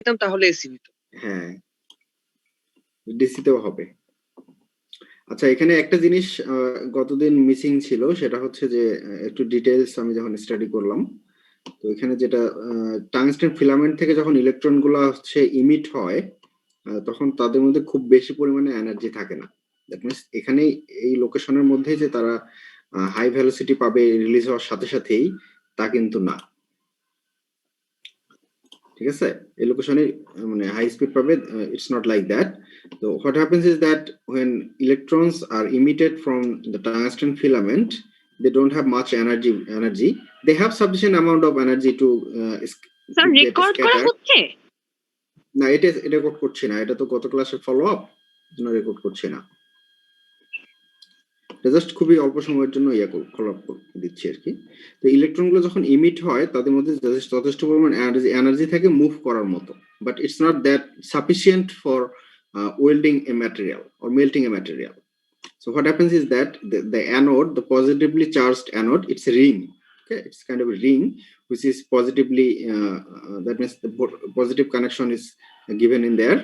দিতাম তাহলে এসি হইতো। হ্যাঁ, ডিসিতেও হবে। আচ্ছা, এখানে একটা জিনিস গতদিন মিসিং ছিল, সেটা হচ্ছে যে একটু ডিটেইলস আমি যখন স্টাডি করলাম, তো এখানে যেটা টাংস্টেন ফিলামেন্ট থেকে যখন ইলেকট্রন গুলা হচ্ছে ইমিট হয়, তখন তাদের মধ্যে খুব বেশি পরিমাণে এনার্জি থাকে না। দ্যাট মিনস এখানে এই লোকেশনের মধ্যে যে তারা হাই ভেলোসিটি পাবে রিলিজ হওয়ার সাথে সাথেই, তা কিন্তু না। ঠিক আছে, এই লোকেশনে মানে হাই স্পিড পাবে, ইটস নট লাইক দ্যাট। তো what happens is that when electrons are emitted from the tungsten filament, they don't have much energy. They have sufficient amount of energy to sir get record করা scattered. হচ্ছে? না, এটা record করছি না, এটা তো গত ক্লাসের ফলো আপ, জন্য রেকর্ড করছি না। জাস্ট খুবই অল্প সময়ের জন্য ফলো আপ দিচ্ছি আর কি। তো ইলেকট্রন গুলো যখন ইমিট হয়, তাদের মধ্যে যথেষ্ট পরিমাণ এনার্জি থাকে মুভ করার মতো, but it's not that sufficient for welding A material or melting A material. So what happens is that the anode, the positively charged anode, it's a ring. Okay, it's kind of a ring which is positively that means the positive connection is given in there.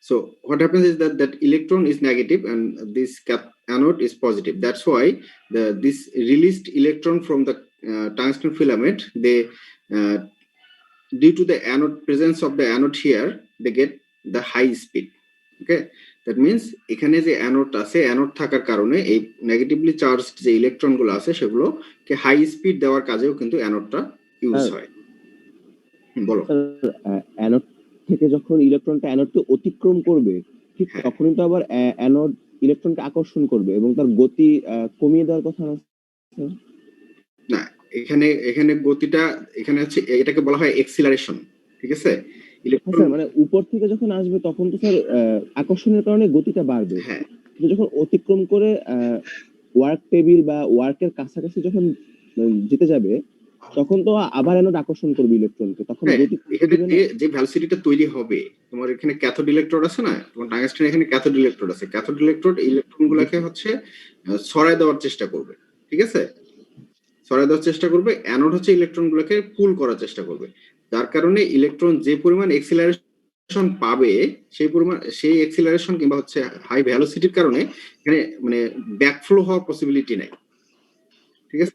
So what happens is that that electron is negative and this anode is positive. That's why this released electron from the tungsten filament, they due to the anode presence of the anode here, they get the high speed. Okay, that means এখানে যে anode আছে, anode থাকার কারণে এই negatively charged যে electron গুলো আছে সেগুলোকে হাই স্পিড দেওয়ার কাজেও কিন্তু অ্যানোডটা ইউজ হয়। বলো। অ্যানোড থেকে যখন ইলেকট্রনটা অ্যানোডকে অতিক্রম করবে, ঠিক তখনই তো আবার অ্যানোড ইলেকট্রনকে আকর্ষণ করবে এবং তার গতি কমিয়ে দেওয়ার কথা না? এখানে গতিটা এখানে হচ্ছে, এটাকে বলা হয় এক্সিলারেশন। ঠিক আছে, মানে উপর থেকে যখন আসবে তখন তো স্যার আকর্ষণের কারণে গতিটা বাড়বে। হ্যাঁ, কিন্তু যখন অতিক্রম করে ওয়ার্ক টেবিল বা ওয়ার্কের কাছাকাছি যখন যেতে যাবে, তখন তো আবার অ্যানোড আকর্ষণ করবে ইলেকট্রনকে, তখন গতি এখানে যে ভ্যালোসিটিটা তৈরি হবে, তোমার এখানে ক্যাথোড ইলেকট্রোড আছে না, তোমার টাংস্টেন এখানে ক্যাথোড ইলেকট্রোড আছে। ক্যাথোড ইলেকট্রোড ইলেকট্রন গুলাকে হচ্ছে ছড়ায় দেওয়ার চেষ্টা করবে। ঠিক আছে, ছড়ায় দেওয়ার চেষ্টা করবে, অ্যানোড হচ্ছে ইলেকট্রন গুলোকে পুল করার চেষ্টা করবে। যার কারণে ইলেকট্রন যে পরিমাণ এক্সিলারেশন পাবে, সেই এক্সিলারেশন কিংবা হচ্ছে হাই ভেলোসিটির কারণে এখানে মানে ব্যাকফ্লো হওয়ার পসিবিলিটি নাই। ঠিক আছে,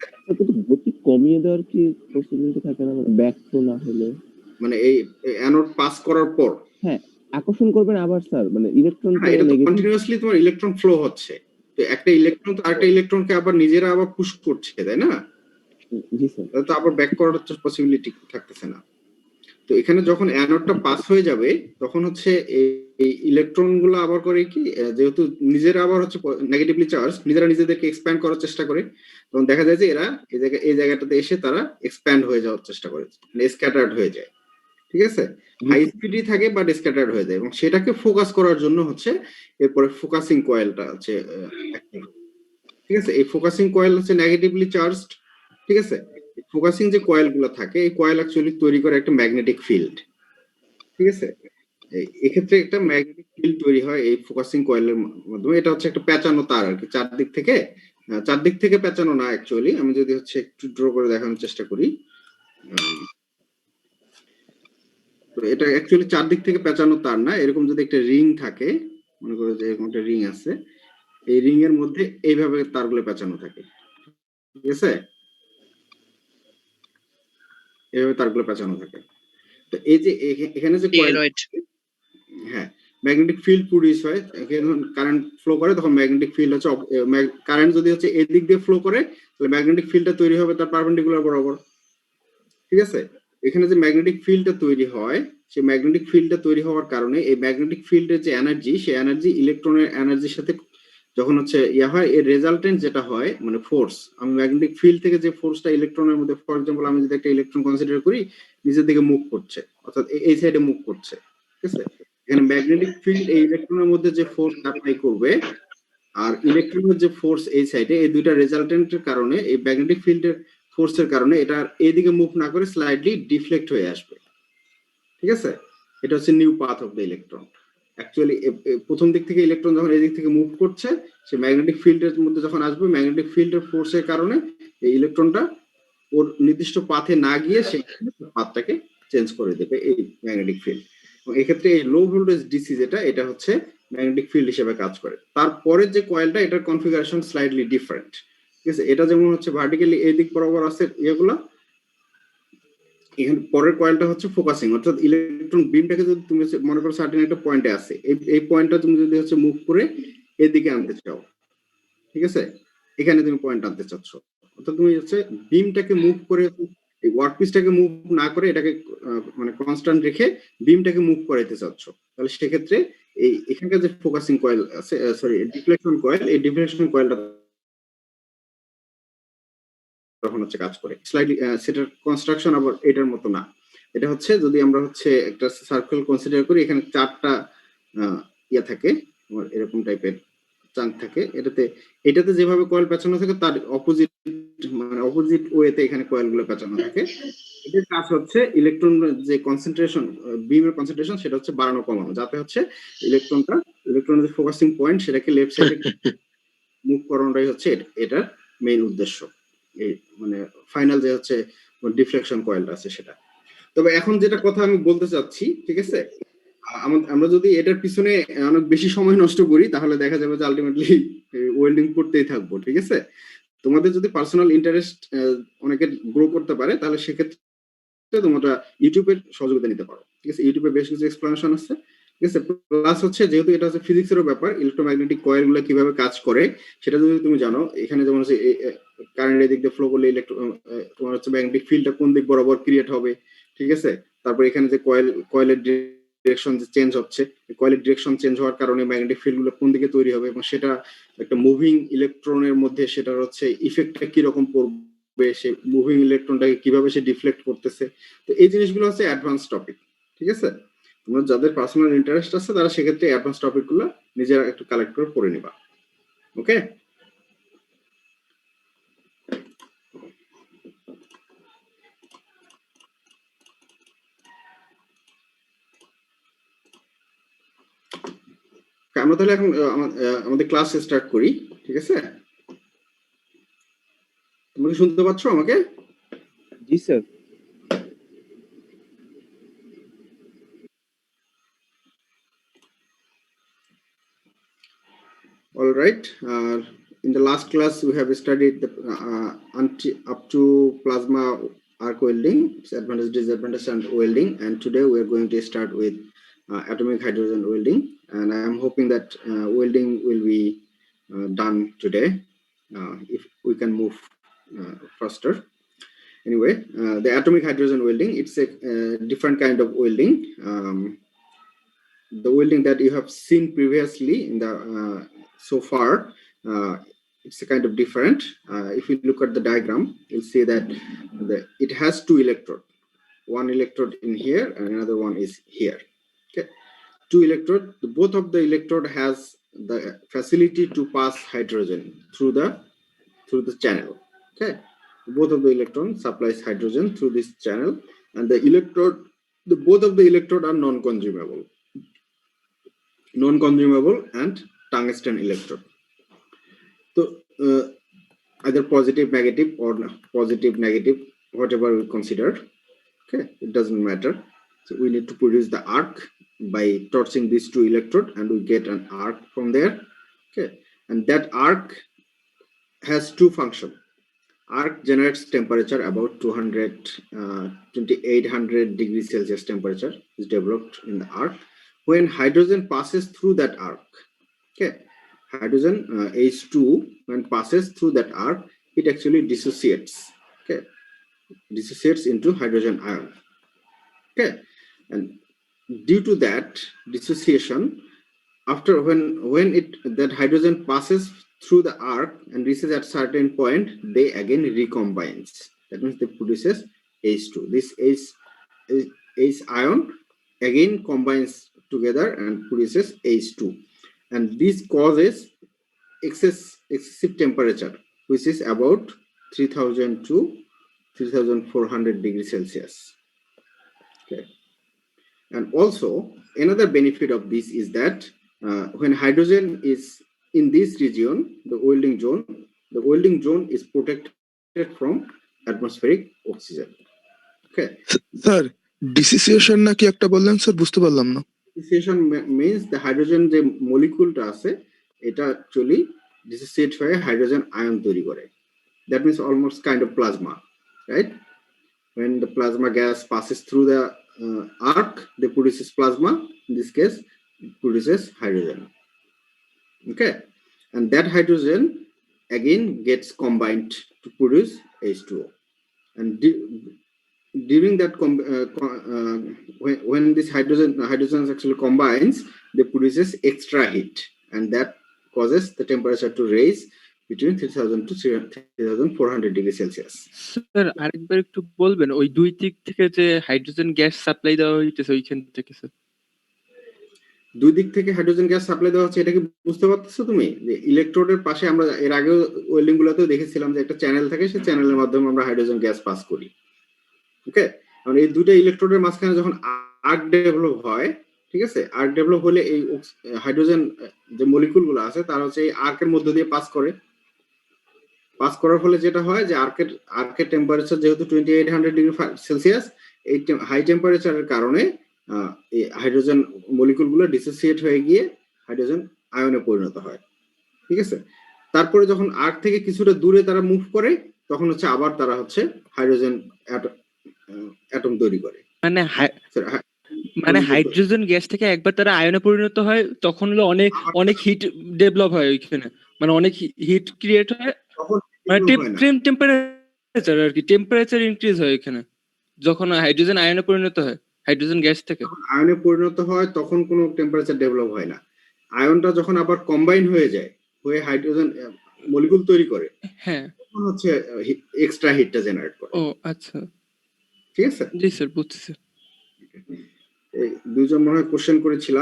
গতি কমিয়ে দেওয়ার কি পসিবিলিটি থাকে না ব্যাকফ্লো না হলে? মানে এই অ্যানোড পাস করার পর হ্যাঁ আকর্ষণ করবেন আবার স্যার, মানে ইলেকট্রন তো এটা তো কন্টিনিউয়াসলি তোমার ইলেকট্রন ফ্লো হচ্ছে, তো একটা ইলেকট্রন তো আরেকটা ইলেকট্রনকে আবার নিজেরা আবার পুশ করছে, তাই না? জি স্যার। তো আবার ব্যাক করার পসিবিলিটি থাকতেছে না। তো এখানে যখন অ্যানোডটা পাস হয়ে যাবে, তখন হচ্ছে এই ইলেকট্রন গুলো আবার করে কি, যেহেতু নিজেরা আবার হচ্ছে নেগেটিভলি চার্জ, নিজেরা নিজেদেরকে এক্সপ্যান্ড করার চেষ্টা করে, তখন দেখা যায় যে এরা এই জায়গাটাতে এসে তারা এক্সপ্যান্ড হয়ে যাওয়ার চেষ্টা করে, মানে স্ক্যাটার্ড হয়ে যায়। ঠিক আছে, হাই স্পিডই থাকে বাট স্ক্যাটার্ড হয়ে যায়, এবং সেটাকে ফোকাস করার জন্য হচ্ছে এরপরে ফোকাসিং কয়েলটা হচ্ছে ঠিক আছে, এই ফোকাসিং কয়েল হচ্ছে নেগেটিভলি চার্জড। ঠিক আছে, ফোকাসিং যে কয়েল গুলো থাকে, এই কয়েল অ্যাকচুয়ালি তৈরি করে একটা ম্যাগনেটিক ফিল্ড। ঠিক আছে, এক্ষেত্রে একটা ম্যাগনেটিক ফিল্ড তৈরি হয় এই ফোকাসিং কয়েলের মাধ্যমে। এটা হচ্ছে একটা পেঁচানো তার আর কি, চারদিক থেকে পেঁচানো না অ্যাকচুয়ালি। আমি যদি হচ্ছে একটু ড্র করে দেখানোর চেষ্টা করি, তো এটা অ্যাকচুয়ালি চারদিক থেকে পেঁচানো তার না। এরকম যদি একটা রিং থাকে, মনে করো যে এরকম একটা রিং আছে, এই রিং এর মধ্যে এইভাবে তারগুলো পেঁচানো থাকে। ঠিক আছে, এইভাবে তারগুলো পেঁচানো থাকে। তো এই যে এখানে যে হ্যাঁ ম্যাগনেটিক ফিল্ড প্রডিউস হয়, কারেন্ট ফ্লো করে, তখন ম্যাগনেটিক ফিল্ড হচ্ছে, কারেন্ট যদি হচ্ছে এদিক দিয়ে ফ্লো করে, তাহলে ম্যাগনেটিক ফিল্ডটা তৈরি হবে তার পারপেন্ডিকুলার বরাবর। ঠিক আছে, এখানে যে ম্যাগনেটিক ফিল্ডটা তৈরি হয়, সেই ম্যাগনেটিক ফিল্ডটা তৈরি হওয়ার কারণে এই ম্যাগনেটিক ফিল্ডের যে এনার্জি, সেই এনার্জি ইলেকট্রনের এনার্জির সাথে যখন হচ্ছে হয়, এর রেজাল্টেন্ট যেটা হয় মানে ফোর্স, আমি ম্যাগনেটিক ফিল্ড থেকে যে ফোর্সটা ইলেকট্রনের মধ্যে, ফর এক্সাম্পল আমি যদি একটা ইলেকট্রন কনসিডার করি, নিচের দিকে মুভ করছে, অর্থাৎ এই সাইডে মুভ করছে। ঠিক আছে, এখানে ম্যাগনেটিক ফিল্ড এই ইলেকট্রনের মধ্যে যে ফোর্স অ্যাপ্লাই করবে, আর ইলেকট্রনের যে ফোর্স এই সাইডে, এই দুইটা রেজাল্টেন্টের কারণে, এই ম্যাগনেটিক ফিল্ডের ফোর্সের কারণে এটা এইদিকে মুভ না করে স্লাইডলি ডিফ্লেক্ট হয়ে আসবে। ঠিক আছে, এটা হচ্ছে new path of the electron. Actually প্রথম দিক থেকে ইলেকট্রন যখন এদিক থেকে মুভ করছে, সে ম্যাগনেটিক ফিল্ডের মধ্যে যখন আসবে, ম্যাগনেটিক ফিল্ডের ফোর্সের কারণে এই ইলেকট্রনটা ওর নির্দিষ্ট পাথে না গিয়ে সেই পাথটাকে চেঞ্জ করে দেবে এই ম্যাগনেটিক ফিল্ড। এক্ষেত্রে এই লো ভোল্টেজ ডিসি যেটা এটা হচ্ছে ম্যাগনেটিক ফিল্ড হিসেবে কাজ করে। তারপরের যে কয়েলটা এটার কনফিগারেশন স্লাইডলি ডিফারেন্ট, ঠিক আছে? এটা যেমন হচ্ছে ভার্টিক্যালি এই দিক বরাবর আছে এগুলা, এখানে পরের কয়েলটা হচ্ছে ফোকাসিং, অর্থাৎ ইলেকট্রন বিমটাকে যদি তুমি মনে করো সার্টেন একটা পয়েন্টে আছে, এই পয়েন্টটা তুমি যদি হচ্ছে মুভ করে এদিকে আনতে চাও, ঠিক আছে, এখানে তুমি পয়েন্ট আনতে চাচ্ছ, অর্থাৎ তুমি হচ্ছে বিমটাকে মুভ করে ওয়ার্কপিসটাকে মুভ না করে এটাকে মানে কনস্ট্যান্ট রেখে বিমটাকে মুভ করাইতে চাচ্ছ, তাহলে সেক্ষেত্রে এই এখানকার যে ফোকাসিং কয়েল আছে, সরি ডিফ্লেকশন কয়েল, এই ডিফ্লেকশন কয়েলটা তখন হচ্ছে কাজ করে। স্লাইডলি সেটার কনস্ট্রাকশন আবার এটার মতো না, এটা হচ্ছে যদি আমরা হচ্ছে একটা সার্কেল কনসিডার করি, এখানে চারটা ইয়া থাকে এরকম টাইপের চাঙ্ক থাকে, এটাতে যেভাবে কয়েল পেঁচানো থাকে তার অপোজিট মানে অপোজিট ওয়েতে এখানে কয়েল গুলো পেঁচানো থাকে। এটার কাজ হচ্ছে ইলেকট্রন যে কনসেন্ট্রেশন, বিমের কনসেন্ট্রেশন সেটা হচ্ছে বাড়ানো কমানো, যাতে হচ্ছে ইলেকট্রনের যে ফোকাসিং পয়েন্ট সেটাকে লেফট সাইডে মুভ করানোটাই হচ্ছে এটার মেইন উদ্দেশ্য, এই মানে ফাইনাল যে হচ্ছে ডিফ্লেকশন কয়েলটা আছে সেটা। তবে এখন যেটা কথা আমি বলতে চাচ্ছি, ঠিক আছে, আমরা যদি এটার পিছনে অনেক বেশি সময় নষ্ট করি তাহলে দেখা যাবে যে আলটিমেটলি ওয়েল্ডিং করতেই থাকবো, ঠিক আছে? তোমাদের যদি পার্সোনাল ইন্টারেস্ট অনেকের গ্রো করতে পারে তাহলে সেক্ষেত্রে তোমরা ইউটিউবের সহযোগিতা নিতে পারো, ঠিক আছে? ইউটিউবে বেশ কিছু এক্সপ্লেনেশন আছে, ঠিক আছে? প্লাস হচ্ছে যেহেতু এটা হচ্ছে ফিজিক্সেরও ব্যাপার, ইলেকট্রোম্যাগনেটিক কয়েল গুলো কিভাবে কাজ করে সেটা যদি তুমি জানো, এখানে যেমন হচ্ছে কারেন্ট এদিক দিয়ে ফ্লো করলে তোমার হচ্ছে ম্যাগনেটিক ফিল্ডটা কোন দিক বরাবর ক্রিয়েট হবে, ঠিক আছে? তারপর এখানে যে কয়েলের ডিরেকশন যে চেঞ্জ হচ্ছে, কয়েলের ডিরেকশন চেঞ্জ হওয়ার কারণে ম্যাগনেটিক ফিল্ড গুলো কোন দিকে তৈরি হবে এবং সেটা একটা মুভিং ইলেকট্রনের মধ্যে সেটার হচ্ছে ইফেক্টটা কিরকম পড়বে, সে মুভিং ইলেকট্রনটাকে কিভাবে সে ডিফ্লেক্ট করতেছে। তো এই জিনিসগুলো হচ্ছে অ্যাডভান্স টপিক, ঠিক আছে? তোমরা যাদের পার্সোনাল ইন্টারেস্ট আছে তারা সেক্ষেত্রে অ্যাডভান্স টপিক গুলো নিজেরা একটু কালেক্ট করে পড়ে নিবা, ওকে? আমরা তাহলে এখন আমাদের ক্লাস স্টার্ট করি, ঠিক আছে? তুমি কি শুনতে পাচ্ছ আমাকে? জি sir. All right. In the last class, we have studied the up to plasma arc welding, its advantage, disadvantage, and welding. And today we are going to start with atomic hydrogen welding. And I am hoping that welding will be done today if we can move faster. Anyway, the atomic hydrogen welding, it's a different kind of welding. The welding that you have seen previously in the so far, it's a kind of different. If you look at the diagram, you'll see that it has two electrodes, one electrode in here and another one is here, okay? Two electrode, both of the electrode has the facility to pass hydrogen through the channel, okay? Both of the electron supplies hydrogen through this channel, and the both of the electrode are non-consumable and tungsten electrode. So either positive, negative, or positive, negative, whatever we consider, okay, it doesn't matter. So we need to produce the arc by torching these two electrodes, and we get an arc from there, okay? And that arc has two functions. Arc generates temperature about 2800 degrees Celsius temperature is developed in the arc. When hydrogen passes through that arc, okay, hydrogen H2, when passes through that arc, it actually dissociates, okay, dissociates into hydrogen ion, okay? And due to that dissociation, after when that hydrogen passes through the arc and reaches at certain point, they again recombines. That means they produces H2. This H ion again combines together and produces H2, and this causes excessive temperature, which is about 3000 to 3400 degrees Celsius, okay? And also another benefit of this is that when hydrogen is in this region, the welding zone is protected from atmospheric oxygen, okay? Sir, dissociation নাকি একটা বললেন sir, বুঝতে পারলাম না। Dissociation means the hydrogen যে মলিকুলটা আছে এটা actually dissociate হয়ে হাইড্রোজেন আয়ন তৈরি করে। That means almost kind of plasma, right? When the plasma gas passes through the arc, they produces plasma. In this case, it produces hydrogen. Okay, and that hydrogen again gets combined to produce H2O. And during that when this hydrogen actually combines, they produces extra heat, and that causes the temperature to raise between 3000 to 3400 degrees Celsius. Sir আরেকবার একটু বলবেন ওই দুই দিক থেকে যে hydrogen gas supply দেওয়া হইতেছে ওইখান থেকে স্যার? দুই দিক থেকে হাইড্রোজেন গ্যাস সাপ্লাই দেওয়া হচ্ছে, এটা কি বুঝতে পারতেছো তুমি? যে ইলেকট্রোডের পাশে আমরা এর আগে ওয়েল্ডিং গুলোতেও দেখেছিলাম যে একটা চ্যানেল থাকে, সেই চ্যানেলের মাধ্যমে আমরা হাইড্রোজেন গ্যাস পাস করি। ওকে, কারণ এই দুটো ইলেকট্রোডের মাঝখানে যখন আর্ক ডেভেলপ হয়, ঠিক আছে, আর্ক ডেভেলপ হলে এই হাইড্রোজেন যে মলিকুল গুলো আছে তারা হচ্ছে এই আর্কের মধ্য দিয়ে পাস করে। পাস করার ফলে যেটা হয় যে আর্কের টেম্পারেচার যেহেতু 2800 ডিগ্রি সেলসিয়াস, এই হাই টেম্পারেচারের কারণে এই হাইড্রোজেন মলিকুল গুলো ডিসোসিয়েট হয়ে গিয়ে হাইড্রোজেন আয়নে পরিণত হয়। ঠিক আছে, তারপরে যখন আর্ক থেকে কিছুটা দূরে তারা মুভ করে তখন হচ্ছে আবার তারা হচ্ছে হাইড্রোজেন অ্যাটম তৈরি করে। মানে হাইড্রোজেন গ্যাস থেকে একবার তারা আয়নে পরিণত হয় তখন হলো অনেক হিট ডেভেলপ হয় ওইখানে, মানে অনেক হিট ক্রিয়েট হয়, মানে টেম্পারেচার আর কি, টেম্পারেচার ইনক্রিজ হয় এখানে যখন হাইড্রোজেন আয়নে পরিণত হয় হাইড্রোজেন গ্যাস থেকে। আয়নে পরিণত হয় তখন কোনো টেম্পারেচার ডেভেলপ হয় না। আয়নটা যখন আবার কম্বাইন হয়ে যায়, হয়ে হাইড্রোজেন মলিকুল তৈরি করে, হ্যাঁ, তখন হচ্ছে এক্সট্রা হিটটা জেনারেট করে। ও আচ্ছা, ঠিক আছে, জি স্যার বুঝছি স্যার। এই দুইজন মনে হয় কোশ্চেন করেছিল।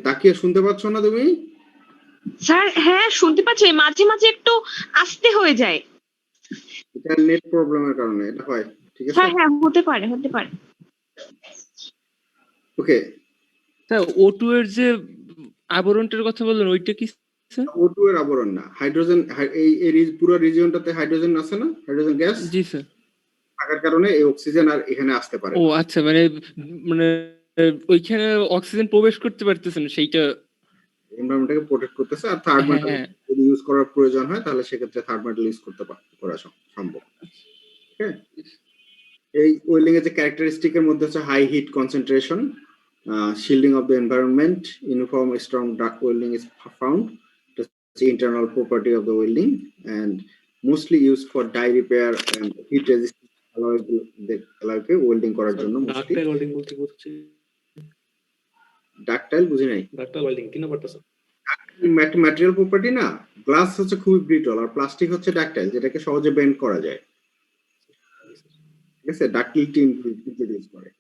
তাকিয়ে শুনতে পাচ্ছ না তুমি? স্যার হ্যাঁ শুনতে পাচ্ছি, মাঝে মাঝে একটু আস্তে হয়ে যায়। এটা নেট প্রবলেমের কারণে এটা হয়। ঠিক আছে, হ্যাঁ হ্যাঁ হতে পারে হতে পারে। ওকে, স্যার O2 এর যে আবরণটার কথা বললেন ওইটা কি স্যার? O2 এর আবরণ না, হাইড্রোজেন, এই পুরো রিজিয়নটাতে হাইড্রোজেন আছে না, হাইড্রোজেন গ্যাস। জি স্যার। থাকার কারণে এই অক্সিজেন আর এখানে আসতে পারে। ও আচ্ছা, মানে ওইখানে অক্সিজেন প্রবেশ করতে পারতেছে না, সেইটা এনভায়রনমেন্টকে প্রোটেক্ট করতেছে। আর থার্ড মেটাল যদি ইউজ করার প্রয়োজন হয় তাহলে সেক্ষেত্রে থার্ড মেটাল ইউজ করা সম্ভব। হ্যাঁ, এই ওয়েল্ডিং এর যে ক্যারেক্টারিস্টিকের মধ্যে হচ্ছে high heat concentration, shielding of the environment, uniform strong duct welding is found. That's the internal property of the welding and mostly used for die repair and heat resistant alloy welding করার জন্য। ডাক্টাইল welding বলতে কি হচ্ছে? ডাক্টাইল বুঝি নাই। ডাক্টাইল welding কি number আছে? Material property না, গ্লাস হচ্ছে খুবই ব্রিটল আর প্লাস্টিক হচ্ছে ডাক্টাইল, যেটাকে সহজে বেন্ড করা যায়। ঠিক আছে, ডাক্টিলিটি ইন্ট্রোডিউস করে।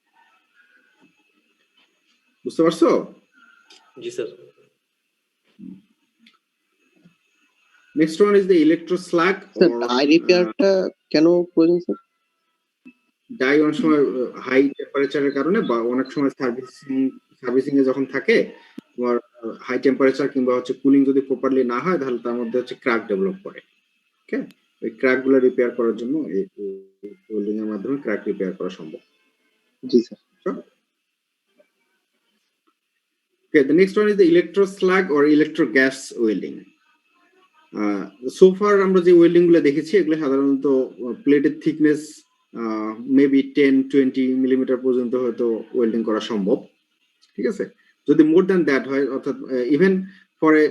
বুঝতে পারছো? জি sir. Next one is the electroslag. Die রিপেয়ারটা কেন প্রয়োজন স্যার? ডাই অনেক সময় হাই টেম্পারেচারের কারণে বা অনেক সময় সার্ভিসিং এ যখন থাকে তোমার হাই টেম্পারেচার কিংবা হচ্ছে কুলিং যদি প্রপারলি না হয় তাহলে তার মধ্যে হচ্ছে ক্র্যাক ডেভেলপ করে। ওকে, ওই ক্র্যাক গুলো রিপেয়ার করার জন্য এই ওয়েল্ডিং এর মাধ্যমে ক্র্যাক রিপেয়ার করা সম্ভব। জি sir. Okay, the next one is the electroslag or electro gas welding. So far আমরা যে ওয়েল্ডিং গুলো দেখেছি এগুলো সাধারণত প্লেটের থিকনেস মেবি 10-20 মিলিমিটার পর্যন্ত হয়তো ওয়েল্ডিং করা সম্ভব। ঠিক আছে, যদি মোর দ্যান দ্যাট হয়, অর্থাৎ even for a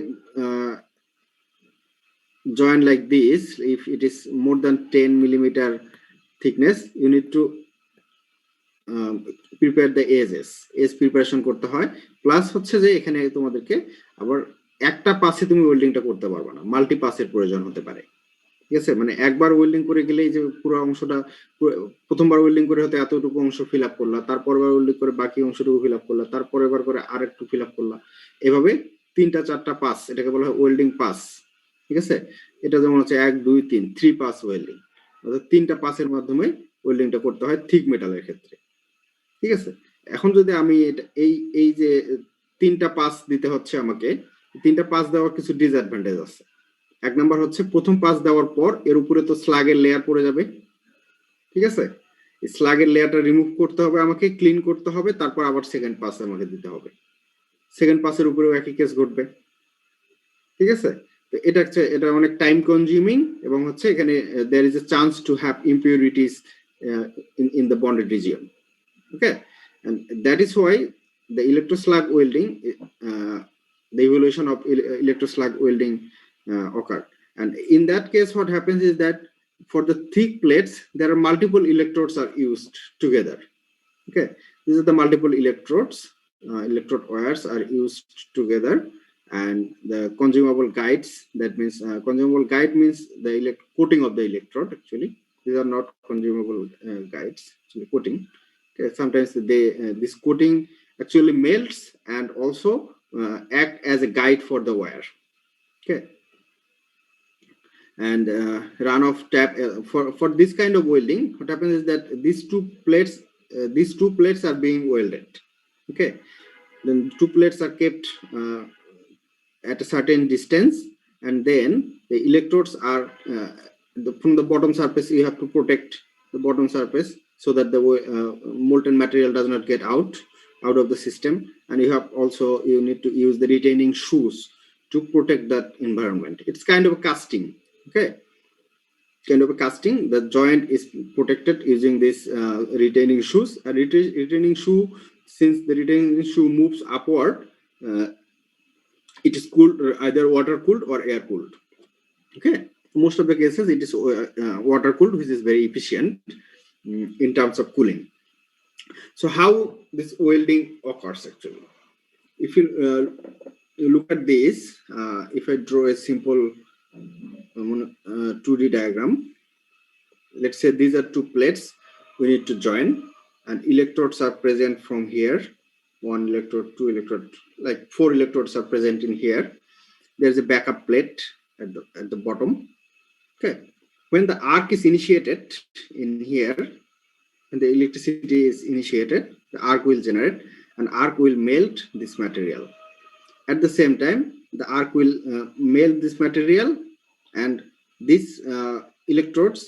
joint like this, if it is more than 10 millimeter thickness, you need to prepare the edges, edge preparation করতে হয়। প্লাস হচ্ছে যে এখানে তোমাদেরকে আবার একটা পাসে তুমি ওয়েল্ডিংটা করতে পারবে না, মাল্টি পাসের প্রয়োজন হতে পারে। ঠিক আছে, মানে একবার ওয়েল্ডিং করে গেলেই যে পুরো অংশটা, প্রথমবার ওয়েল্ডিং করে হয়তো এতটুকু অংশ ফিল আপ করলা, তারপরবার ওয়েল্ডিং করে বাকি অংশটুকু ফিল আপ করলা, তারপরের বার করে আর একটু ফিল আপ করলা, এভাবে 3-4টা পাস, এটাকে বলা হয় ওয়েল্ডিং পাস। ঠিক আছে, এটা যেমন হচ্ছে 1-2-3 3 পাস ওয়েল্ডিং, অর্থাৎ 3টা পাসের মাধ্যমে ওয়েল্ডিংটা করতে হয় থিক মেটালের ক্ষেত্রে। ঠিক আছে, এখন যদি আমি এই যে 3টা পাস দিতে হচ্ছে আমাকে, তিনটা পাস দেওয়ার কিছু ডিসঅ্যাডভান্টেজ আছে। এক নাম্বার হচ্ছে প্রথম পাস দেওয়ার পর এর উপরে তো স্লাগের লেয়ার পড়ে যাবে, ঠিক আছে? স্লাগের লেয়ারটা রিমুভ করতে হবে, আমাকে ক্লিন করতে হবে, তারপর আবার সেকেন্ড পাস আমাকে দিতে হবে। সেকেন্ড পাসের উপরেও একই কেস ঘটবে, ঠিক আছে? তো এটা অনেক টাইম কনজিউমিং এবং হচ্ছে এখানে there is a chance to have impurities in the bonded region. Okay, and that is why the electroslug welding, the evaluation of electroslug welding occurred. And in that case, what happens is that for the thick plates, there are multiple electrodes are used together. Okay, these are the multiple electrodes. Electrode wires are used together, and the consumable guides. That means consumable guide means the coating of the electrode. Actually, these are not consumable guides. Actually, coating. Okay, sometimes this coating actually melts and also act as a guide for the wire. Okay, and runoff tap for this kind of welding. What happens is that these two plates are being welded. Okay, then two plates are kept at a certain distance, and then the electrodes are from the bottom surface. You have to protect the bottom surface so that the molten material does not get out of the system, and you need to use the retaining shoes to protect that environment. It's kind of a casting. Okay, kind of a casting. The joint is protected using this retaining shoes. A retaining shoe, since the retaining shoe moves upward, it is cooled, either water cooled or air cooled. Okay, most of the cases it is water cooled, which is very efficient in terms of cooling. So how this welding occurs actually? If you look at this, if I draw a simple 2D diagram, let's say these are two plates we need to join, and electrodes are present from here. One electrode, two electrode, like 4 electrodes are present in here. There's a backup plate at the bottom. Okay, when the arc is initiated in here, and the electricity is initiated, the arc will generate, and arc will melt this material. At the same time, the arc will melt this material, and these electrodes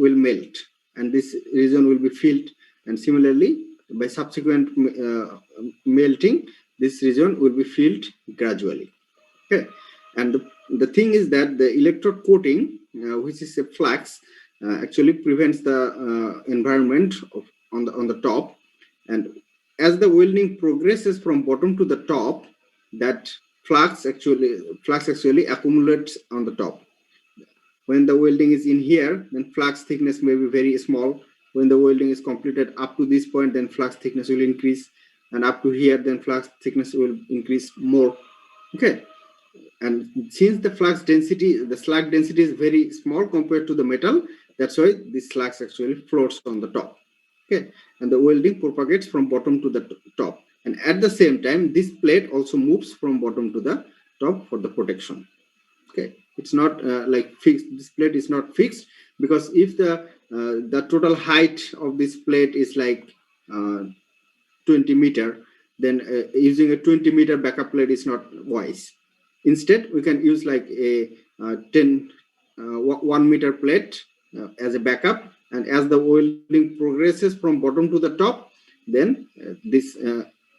will melt, and this region will be filled, and similarly by subsequent melting, this region will be filled gradually. Okay, and the thing is that the electrode coating, which is a flux, actually prevents the environment on the top, and as the welding progresses from bottom to the top, that flux actually accumulates on the top. When the welding is in here, then flux thickness may be very small. When the welding is completed up to this point, then flux thickness will increase, and up to here, then flux thickness will increase more. Okay, and since the flux density, the slag density is very small compared to the metal, that's why this flux actually floats on the top. Okay, and the welding propagates from bottom to the top, and at the same time, this plate also moves from bottom to the top for the protection. Okay, it's not like fixed. This plate is not fixed, because if the total height of this plate is like 20 meter, then using a 20-meter backup plate is not wise. Instead, we can use like a 1 meter plate as a backup, and as the welding progresses from bottom to the top, then this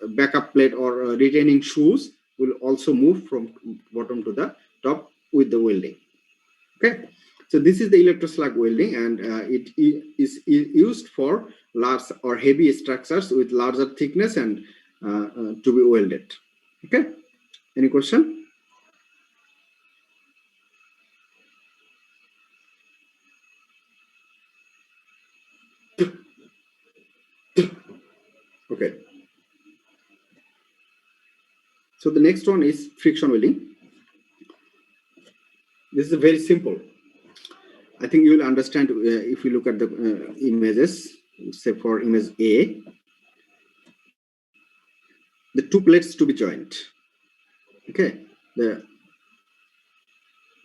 backup plate or retaining shoes will also move from bottom to the top with the welding. Okay, so this is the electroslug welding, and it is used for large or heavy structures with larger thickness and to be welded. Okay, any question? Okay, so the next one is friction welding. This is very simple. I think you will understand if you look at the images. Say for image A, the two plates to be joined. Okay,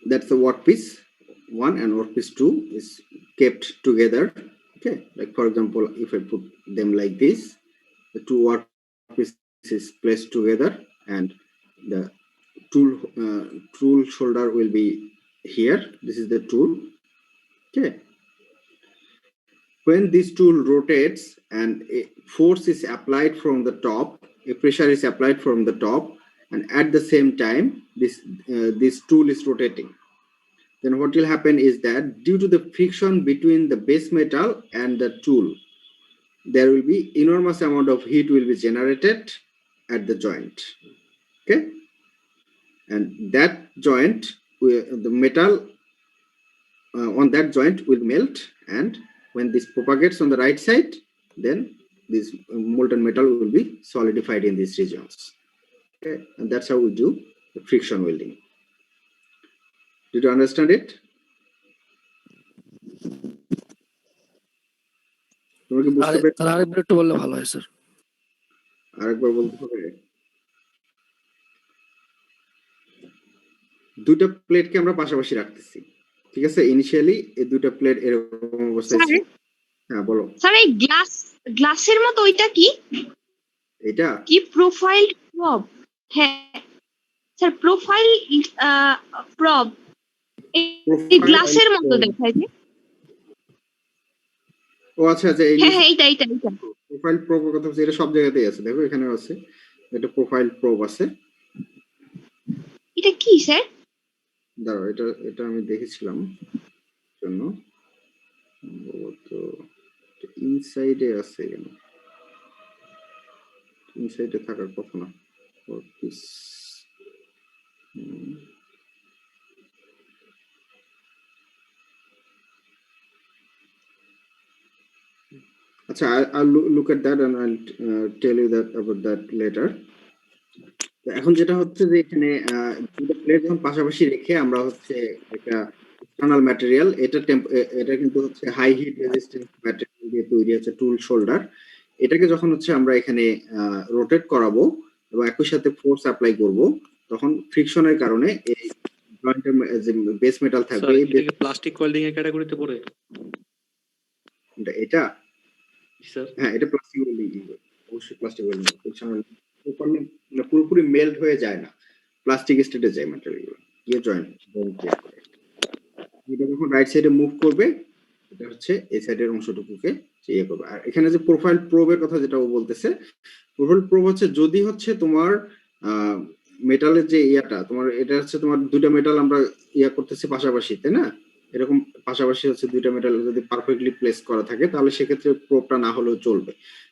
that's the workpiece 1 and workpiece 2 is kept together. Okay, like for example, if I put them like this, the two workpieces placed together, and the tool shoulder will be here. This is the tool. Okay. When this tool rotates and a force is applied from the top, a pressure is applied from the top, and at the same time this tool is rotating, then what will happen is that due to the friction between the base metal and the tool, there will be enormous amount of heat will be generated at the joint. Okay, and that joint, the metal on that joint will melt, and when this propagates on the right side, then this molten metal will be solidified in these regions. Okay, and that's how we do the friction welding. Did you understand it? তোমরা কি বুঝতে পেরেছো? তাহলে আরেকবার একটু বললে ভালো হয় স্যার। আরেকবার বলতে হবে। দুটো প্লেটকে আমরা পাশাপাশি রাখতেছি, ঠিক আছে? ইনিশিয়ালি এই দুটো প্লেট এরকম অবস্থায় ছিল। হ্যাঁ বলো। স্যার এই গ্লাসের মতো ওইটা কি? এটা কি প্রোফাইল প্রব? হ্যাঁ স্যার, প্রোফাইল প্রব এই গ্লাসের মতো দেখায় যে। ও আচ্ছা আচ্ছা, এই হ্যাঁ এইটা প্রোফাইল প্রোব কথা বলছি, এটা সব জায়গাতেই আছে, দেখো এখানে আছে, এটা প্রোফাইল প্রোব আছে। এটা কি স্যার? দাঁড়াও, এটা আমি দেখেছিলাম জন্য, তো ইনসাইডে আছে, কেন ইনসাইডে থাকার কথা না। আচ্ছা, I'll look at that and I'll tell you that about that later. এখন যেটা হচ্ছে যে এখানে দুটো প্লেট যখন পাশাপাশি রেখে আমরা হচ্ছে একটা এক্সটার্নাল ম্যাটেরিয়াল, এটা কিন্তু হচ্ছে হাই হিট রেজিস্ট্যান্স ম্যাটেরিয়াল দিয়ে তৈরি আছে টুল শোল্ডার। এটাকে যখন হচ্ছে আমরা এখানে রোটেট করাবো এবং একই সাথে ফোর্স অ্যাপ্লাই করব, তখন ফ্রিকশনের কারণে এই জয়েন্টের যে বেস মেটাল থাকবে, এই প্লাস্টিক ওয়েল্ডিং এর ক্যাটাগরিতে পড়ে এটা স্যার। হ্যাঁ, এটা প্লাস্টিক ওয়েল্ডিং, অবশ্যই প্লাস্টিক ওয়েল্ডিং। ফ্রিকশনাল পুরোপুরি মেল্ট হয়ে যায় না, প্লাস্টিক স্টেটে যায় ম্যাটেরিয়াল গিয়ে জয়েন্ট ক্রিয়েট করে। এটা যখন রাইট সাইডে মুভ করবে, এটা হচ্ছে এই সাইডের অংশটুকুকে ইয়ে করবে। আর এখানে যে প্রোফাইল প্রোবের কথা যেটা ও বলতেছে, প্রোফাইল প্রোব হচ্ছে যদি হচ্ছে তোমার মেটালের যে ইয়াটা, তোমার এটা হচ্ছে তোমার দুইটা মেটাল আমরা ইয়া করতেছি পাশাপাশি, তাই না? এরকম পাশাপাশি হচ্ছে দুইটা মেটাল যদি পারফেক্টলি প্লেস করা থাকে তাহলে সেক্ষেত্রে প্রোবটা না হলেও চলবে।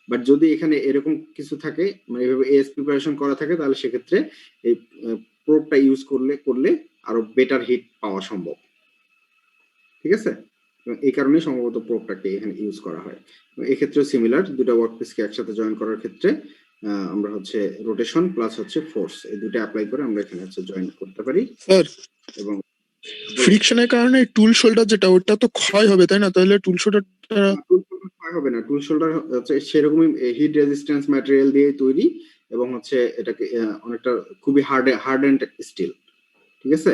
বাট যদি এখানে এরকম কিছু থাকে, মানে এইভাবে এস প্রিপারেশন করা থাকে, তাহলে সেক্ষেত্রে এই প্রোবটা ইউজ করলে আরো বেটার হিট পাওয়া সম্ভব, ঠিক আছে? এই কারণে সম্ভবত প্রোবটাকে এখানে ইউজ করা হয়। এক্ষেত্রেও সিমিলার, দুটো ওয়ার্কপিসকে একসাথে জয়েন করার ক্ষেত্রে আমরা হচ্ছে রোটেশন প্লাস হচ্ছে ফোর্স, এই দুটো অ্যাপ্লাই করে আমরা এখানে হচ্ছে জয়েন করতে পারি। স্যার, এবং ফ্রিকশনের কারণে টুল শোল্ডার যেটা, ওটা তো ক্ষয় হবে, তাই না? তাহলে টুল শোল্ডারটা ক্ষয় হবে না। টুল শোল্ডার হচ্ছে সেরকমই হিট রেজিস্ট্যান্স ম্যাটেরিয়াল দিয়ে তৈরি এবং হচ্ছে এটাকে অনেকটা খুবই হার্ডেন্ড স্টিল, ঠিক আছে?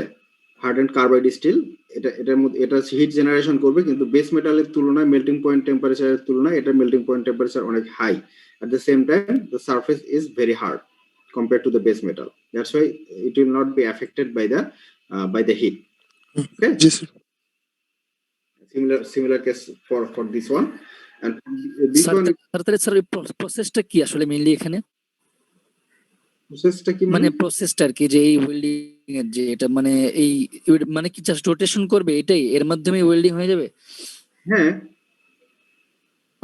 Hardened carbide steel. এটার মধ্যে এটা হিট জেনারেশন করবে, কিন্তু বেস মেটালের তুলনায় মেল্টিং পয়েন্ট টেম্পারেচারের তুলনায় এটা মেল্টিং পয়েন্ট টেম্পারেচার অনেক high. At the same time, the surface is very hard compared to the base metal. That's why it will not be affected by the heat. Okay. G sir. Similar case for this one, and this one sir প্রসেসটা কি আসলে mainly এখানে? প্রসেসটা কি মানে প্রসেসটা আর কি, যে এই ওয়েল্ডিং এর যে এটা মানে এই মানে কি জাস্ট রোটেশন করবে, এটাই এর মাধ্যমে ওয়েল্ডিং হয়ে যাবে? হ্যাঁ,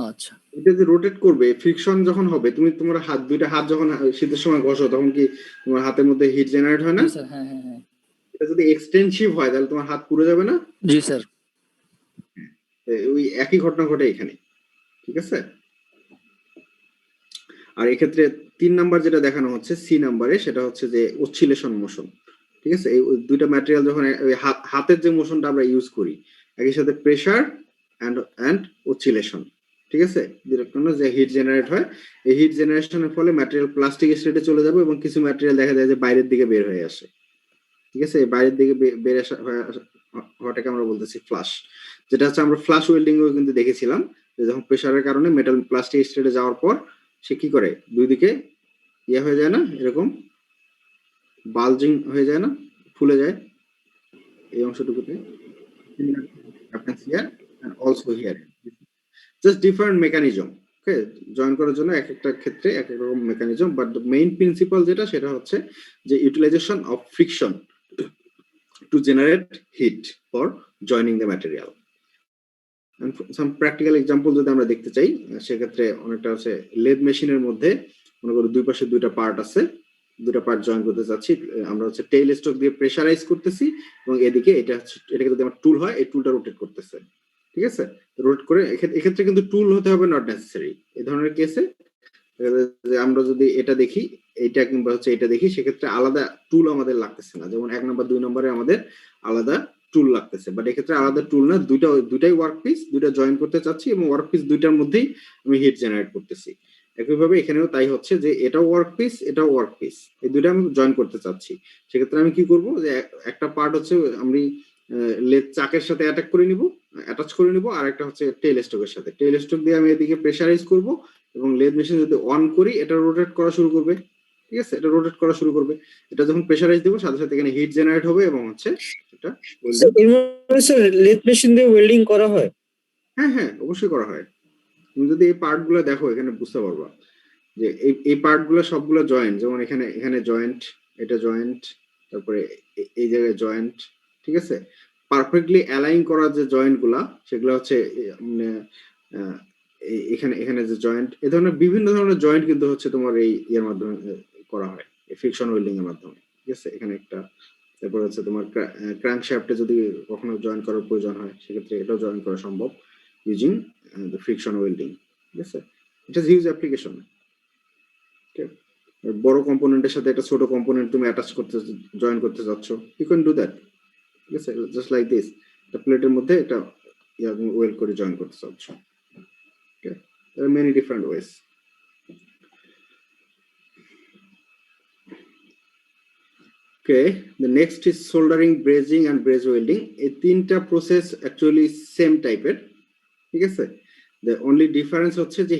আচ্ছা। এটা যে রোটেট করবে, ফ্রিকশন যখন হবে, তুমি তোমার দুইটা হাত যখন শীতের সময় ঘষো, তখন কি তোমার হাতের মধ্যে হিট জেনারেট হয় না? স্যার হ্যাঁ হ্যাঁ হ্যাঁ। এটা যদি এক্সটেনসিভ হয় তাহলে তোমার হাত পুড়ে যাবে না? জি স্যার। ওই একই ঘটনা ঘটে এখানে, ঠিক আছে? আর এক্ষেত্রে 3 নাম্বার যেটা দেখানো হচ্ছে সি নাম্বারে, সেটা হচ্ছে যে অসিলেশন মোশন, ঠিক আছে? এই দুইটা ম্যাটেরিয়াল যখন হাতের যে মোশনটা আমরা ইউজ করি, একই সাথে প্রেসার এন্ড অসিলেশন, ঠিক আছে? যে হিট জেনারেট হয়, এই হিট জেনারেশনের ফলে ম্যাটেরিয়াল প্লাস্টিক স্টেটে চলে যাবে এবং কিছু ম্যাটেরিয়াল দেখা যায় যে বাইরের দিকে বের হয়ে আসে, ঠিক আছে? বাইরের দিকে বের আসা হওয়াটাকে আমরা বলতেছি ফ্লাশ, যেটা হচ্ছে আমরা ফ্লাশ ওয়েল্ডিং এও কিন্তু দেখেছিলাম, যে যখন প্রেসারের কারণে মেটাল প্লাস্টিক স্টেটে যাওয়ার পর সে কি করে, দুই দিকে ইয়ে হয়ে যায় না, এরকম বালজিং হয়ে যায় না, ফুলে যায় এই অংশটুকুতে, happens here and also here. Just different mechanism. Okay, join করার জন্য এক একটা ক্ষেত্রে এক এক রকম mechanism, but the main principle যেটা সেটা হচ্ছে যে utilization of friction to generate heat for joining the material. Some practical example যদি আমরা দেখতে চাই সেক্ষেত্রে অনেকটা হচ্ছে লেদ মেশিনের মধ্যে মনে করো দুই পাশে দুইটা পার্ট আছে, দুটো পার্ট জয়েন করতে চাচ্ছি, আমরা হচ্ছে টেইল স্ট্রোক দিয়ে প্রেসারাইজ করতেছি এবং এদিকে এটা এটাকে যদি আমার টুল হয় এই টুলটা রোটেট করতেছে, ঠিক আছে, রোটেট করে এক্ষেত্রে কিন্তু টুল হতে হবে নট নেসেসারি। এই ধরনের কেসে আমরা যদি এটা দেখি এইটা কিংবা হচ্ছে এটা দেখি সেক্ষেত্রে আলাদা টুল আমাদের লাগতেছে না, যেমন 1 নম্বর 2 নম্বরে আমাদের আলাদা টুল লাগতেছে, বাট এক্ষেত্রে আলাদা টুল না, দুইটাই ওয়ার্ক পিস, দুইটা জয়েন করতে চাচ্ছি এবং ওয়ার্ক পিস দুইটার মধ্যেই আমি হিট জেনারেট করতেছি। একইভাবে এখানেও তাই হচ্ছে যে এটাও ওয়ার্ক পিস এটাও ওয়ার্ক পিস, এই দুইটা আমি জয়েন করতে চাচ্ছি। সেক্ষেত্রে আমি কি করব যে একটা পার্ট হচ্ছে আমি লেদ চাকের সাথে অ্যাটাচ করে নিব, আর একটা হচ্ছে টেইল স্ট্রোকের সাথে। টেইল স্ট্রোক দিয়ে আমি এদিকে প্রেসারাইজ করব এবং লেদ মেশিন যদি অন করি এটা রোটেট করা শুরু করবে, ঠিক আছে, এটা রোটেট করা শুরু করবে। এটা যখন প্রেসারাইজ দেব সাথে সাথে এখানে হিট জেনারেট হবে এবং হচ্ছে এটা লেদ মেশিন দিয়ে ওয়েল্ডিং করা হয়। হ্যাঁ হ্যাঁ অবশ্যই করা হয়। তুমি যদি এই পার্টগুলো দেখো এখানে বুঝতে পারবা যে এই পার্টগুলো সবগুলো জয়েন্ট, যেমন এখানে জয়েন্ট, এটা জয়েন্ট, তারপরে এই জায়গায় জয়েন্ট, ঠিক আছে, পারফেক্টলি অ্যালাইন করা যে জয়েন্টগুলা সেগুলো হচ্ছে মানে এখানে যে জয়েন্ট, এই ধরনের বিভিন্ন ধরনের জয়েন্ট কিন্তু হচ্ছে তোমার এই এর মাধ্যমে করা হয়, এই ফ্রিকশন ওয়েল্ডিং এর মাধ্যমে, ঠিক আছে। এখানে একটা, তারপর হচ্ছে তোমার ক্র্যাঙ্কশ্যাফটে যদি কখনো জয়েন করার প্রয়োজন হয় সেক্ষেত্রে এটাও জয়েন করা সম্ভব ইউজিং দ্য ফ্রিকশন ওয়েল্ডিং, ঠিক আছে। এটা হিউজ অ্যাপ্লিকেশন। বড় কম্পোনেন্টের সাথে একটা ছোট কম্পোনেন্ট তুমি অ্যাটাচ করতে জয়েন করতে যাচ্ছ, ইউ ক্যান ডু দ্যাট, ঠিক আছে, জাস্ট লাইক দিস, একটা প্লেটের মধ্যে একটা ওয়েল্ড করে জয়েন করতে চাচ্ছ। ওকে, there are many different ways. Okay, the next is soldering, brazing and braze welding. এই তিনটা প্রসেস অ্যাকচুয়ালি সেম টাইপের, ঠিক আছে। the only difference হচ্ছে যে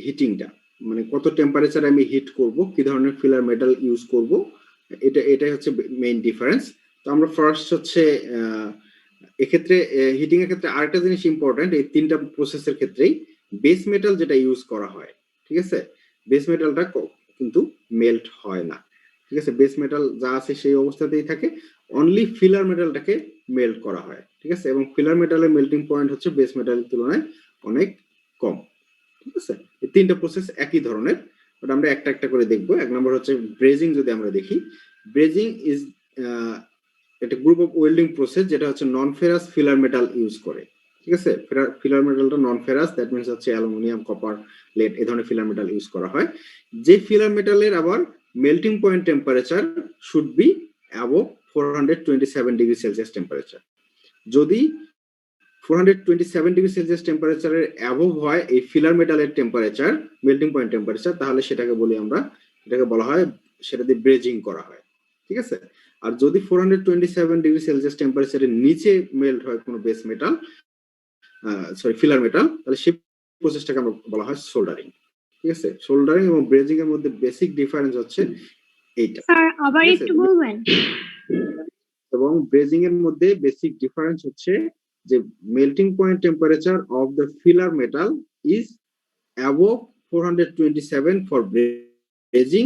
হিটিংটা, মানে কত টেম্পারেচারে আমি হিট করব, কি ধরনের ফিলার মেটাল ইউজ করব, এটাই হচ্ছে মেইন ডিফারেন্স। তো আমরা ফার্স্ট হচ্ছে এক্ষেত্রে হিটিং এর ক্ষেত্রে আরেকটা জিনিস ইম্পর্টেন্ট, এই তিনটা প্রসেসের ক্ষেত্রেই বেস মেটাল যেটা ইউজ করা হয়, ঠিক আছে, বেস মেটালটা কিন্তু মেল্ট হয় না, ঠিক আছে, বেস মেটাল যা আছে সেই অবস্থাতেই থাকে, অনলি ফিলার মেটালটাকে মেল্ট করা হয়, ঠিক আছে, এবং ফিলার মেটালের মেল্টিং পয়েন্ট হচ্ছে বেস মেটালের তুলনায় অনেক কম, ঠিক আছে। এই তিনটা প্রসেস একই ধরনের, বাট আমরা একটা একটা করে দেখবো। এক নম্বর হচ্ছে ব্রেজিং। যদি আমরা দেখি, ব্রেজিং ইজ একটা গ্রুপ অফ ওয়েল্ডিং প্রসেস যেটা হচ্ছে non ferrous filler metal use করে, ঠিক আছে। ফিলার মেটালটা নন ফেরাস, দ্যাট মিনস হচ্ছে অ্যালুমিনিয়াম, কপার, লেড, এই ধরনের ফিলার মেটাল ইউজ করা হয়। যে ফিলার মেটালের আবার melting point temperature should be above 427 degree Celsius temperature. যদি 427 ডিগ্রি সেলসিয়াস টেম্পারেচারের অ্যাবভ হয় এই ফিলার মেটালের টেম্পারেচার, মেল্টিং পয়েন্ট টেম্পারেচার, তাহলে সেটাকে বলি আমরা, এটাকে বলা হয়, সেটা দিয়ে ব্রেজিং করা হয়, ঠিক আছে। আর যদি 427 ডিগ্রি সেলসিয়াস টেম্পারেচারের নিচে মেল্ট হয় কোনো বেস মেটাল, ফিলার মেটাল, তাহলে সেই প্রসেসটাকে আমরা বলা হয় সোল্ডারিং, ঠিক আছে। সোল্ডারিং এবং ব্রেজিং এর মধ্যে বেসিক ডিফারেন্স হচ্ছে এইটা। স্যার আবার একটু বলবেন? এবং ব্রেজিং এর মধ্যে বেসিক ডিফারেন্স হচ্ছে যে melting point temperature of the filler metal is above 427 for brazing,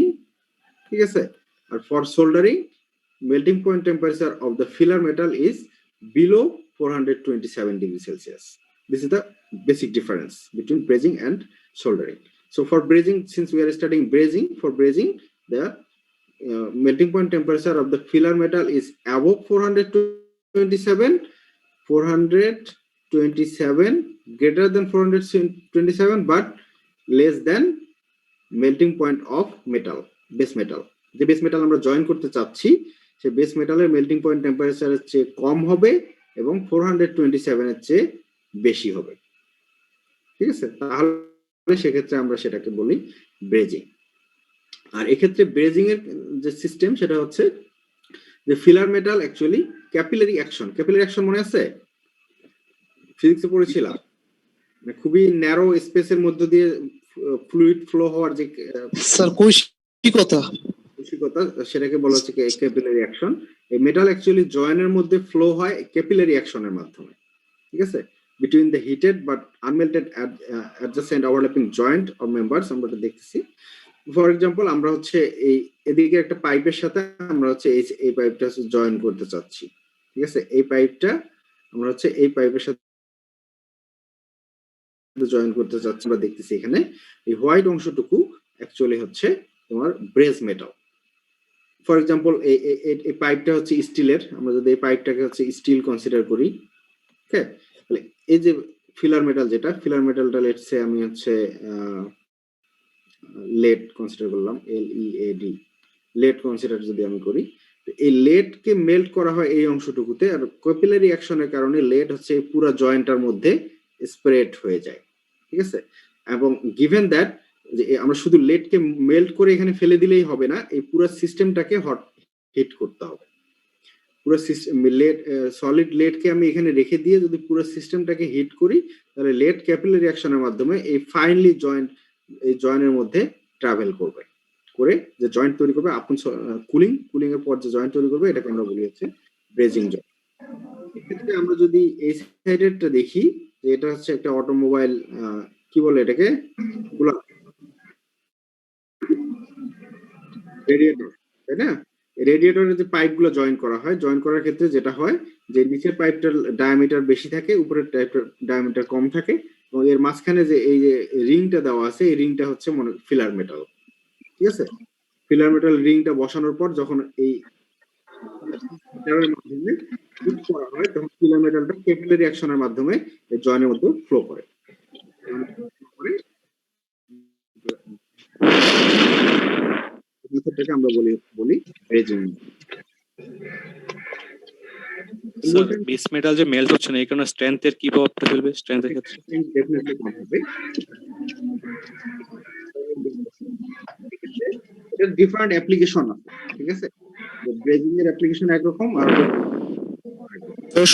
ঠিক আছে। আর for soldering melting point temperature of the filler metal is below 427 degrees Celsius. This is the basic difference between brazing and soldering. So for brazing, since we are studying brazing, for brazing the melting point temperature of the filler metal is above 427, greater than 427, but less than melting point of metal, base metal. যে base metal আমরা join করতে চাচ্ছি সেই base মেটালের melting point টেম্পারেচারের চেয়ে কম হবে এবং 427 এর চেয়ে বেশি হবে, ঠিক আছে। তাহলে সেক্ষেত্রে আমরা সেটাকে বলি ব্রেজিং। আর এক্ষেত্রে ব্রেজিং এর যে সিস্টেম সেটা হচ্ছে যে filler metal actually capillary action মনে আছে, ফিজিক্সে পড়েছিলাম, মানে খুবই ন্যারো স্পেসের মধ্যে দিয়ে ফ্লুইড ফ্লো হওয়ার যে স্যার কি কথা রসিকতা, সেটাকে বলা হচ্ছে ক্যাপিলারি অ্যাকশন। এই মেটাল অ্যাকচুয়ালি জয়েনের মধ্যে ফ্লো হয় ক্যাপিলারি অ্যাকশনের মাধ্যমে, ঠিক আছে, between the heated but unmelted adjacent overlapping joint or members. আমরা দেখতেছি ফর এক্সাম্পল, আমরা হচ্ছে এই এদিকে একটা পাইপের সাথে আমরা হচ্ছে এই পাইপটা জয়েন করতে চাচ্ছি, ঠিক আছে, এই পাইপটা আমরা হচ্ছে এই পাইপের সাথে জয়েন করতে চাচ্ছি। আমরা দেখতেছি এখানে এই হোয়াইট অংশটুকু অ্যাকচুয়ালি হচ্ছে তোমার ব্রেজ মেটাল। ফর এক্সাম্পল এই পাইপটা হচ্ছে স্টিলের, আমরা যদি এই পাইপটাকে হচ্ছে স্টিল কনসিডার করি, ওকে, তাহলে এই যে ফিলার মেটাল, যেটা ফিলার মেটালটা লেটস সে আমি হচ্ছে লেড কনসিডার করলাম, LEAD, লেড কনসিডার যদি আমি করি, এই লেডকে মেল্ট করা হয় এই অংশটুকুতে, আর ক্যাপিলারি অ্যাকশনের কারণে লেড হচ্ছে পুরো জয়েন্টটার মধ্যে স্প্রেড হয়ে যায়, ঠিক আছে। এবং গিভেন দ্যাট যে আমরা শুধু লেডকে মেল্ট করে এখানে ফেলে দিলেই হবে না, এই পুরো সিস্টেমটাকে হিট করতে হবে। পুরো সিস্টেম লেড, সলিড লেডকে আমি এখানে রেখে দিয়ে যদি পুরো সিস্টেমটাকে হিট করি, তাহলে লেড ক্যাপিলারি অ্যাকশনের মাধ্যমে এই ফাইনলি জয়েন্ট, এই জয়েন্টের মধ্যে ট্রাভেল করবে, করে যে জয়েন্ট তৈরি করবে আপন কুলিং এর পর যে জয়েন্ট তৈরি করবে, এটাকে আমরা বলি হচ্ছে ব্রেজিং জয়েন্ট। এক্ষেত্রে আমরা যদি এই সাইডেরটা দেখি, যে এটা হচ্ছে একটা অটোমোবাইল, কি বলে এটাকে, রেডিয়েটর, তাই না? রেডিয়েটরের যে পাইপগুলো জয়েন করা হয়, জয়েন করার ক্ষেত্রে যেটা হয় যে নিচের পাইপটার ডায়ামিটার বেশি থাকে, উপরের ডায়ামিটার কম থাকে, এবং এর মাঝখানে যে এই যে রিংটা দেওয়া আছে, এই রিংটা হচ্ছে ফিলার মেটাল, ঠিক আছে। ফিলার মেটাল রিংটা বসানোর পর যখন এই মাধ্যমে হিট করা হয়, তখন ফিলার মেটালটা ক্যাপিলারি অ্যাকশনের মাধ্যমে এই জয়েনের মধ্যে ফ্লো করে। মেথডটাকে আমরা বলি ব্রেজিং। স্যার বেস মেটাল যে মেল্ট হচ্ছে না, এই কারণে স্ট্রেংথের কি প্রভাবটা ফেলবে স্ট্রেংথের ক্ষেত্রে? ডেফিনেটলি কম হবে। এটা ডিফারেন্ট অ্যাপ্লিকেশন আছে, ঠিক আছে। ব্রেজিং এর অ্যাপ্লিকেশন একরকম, আর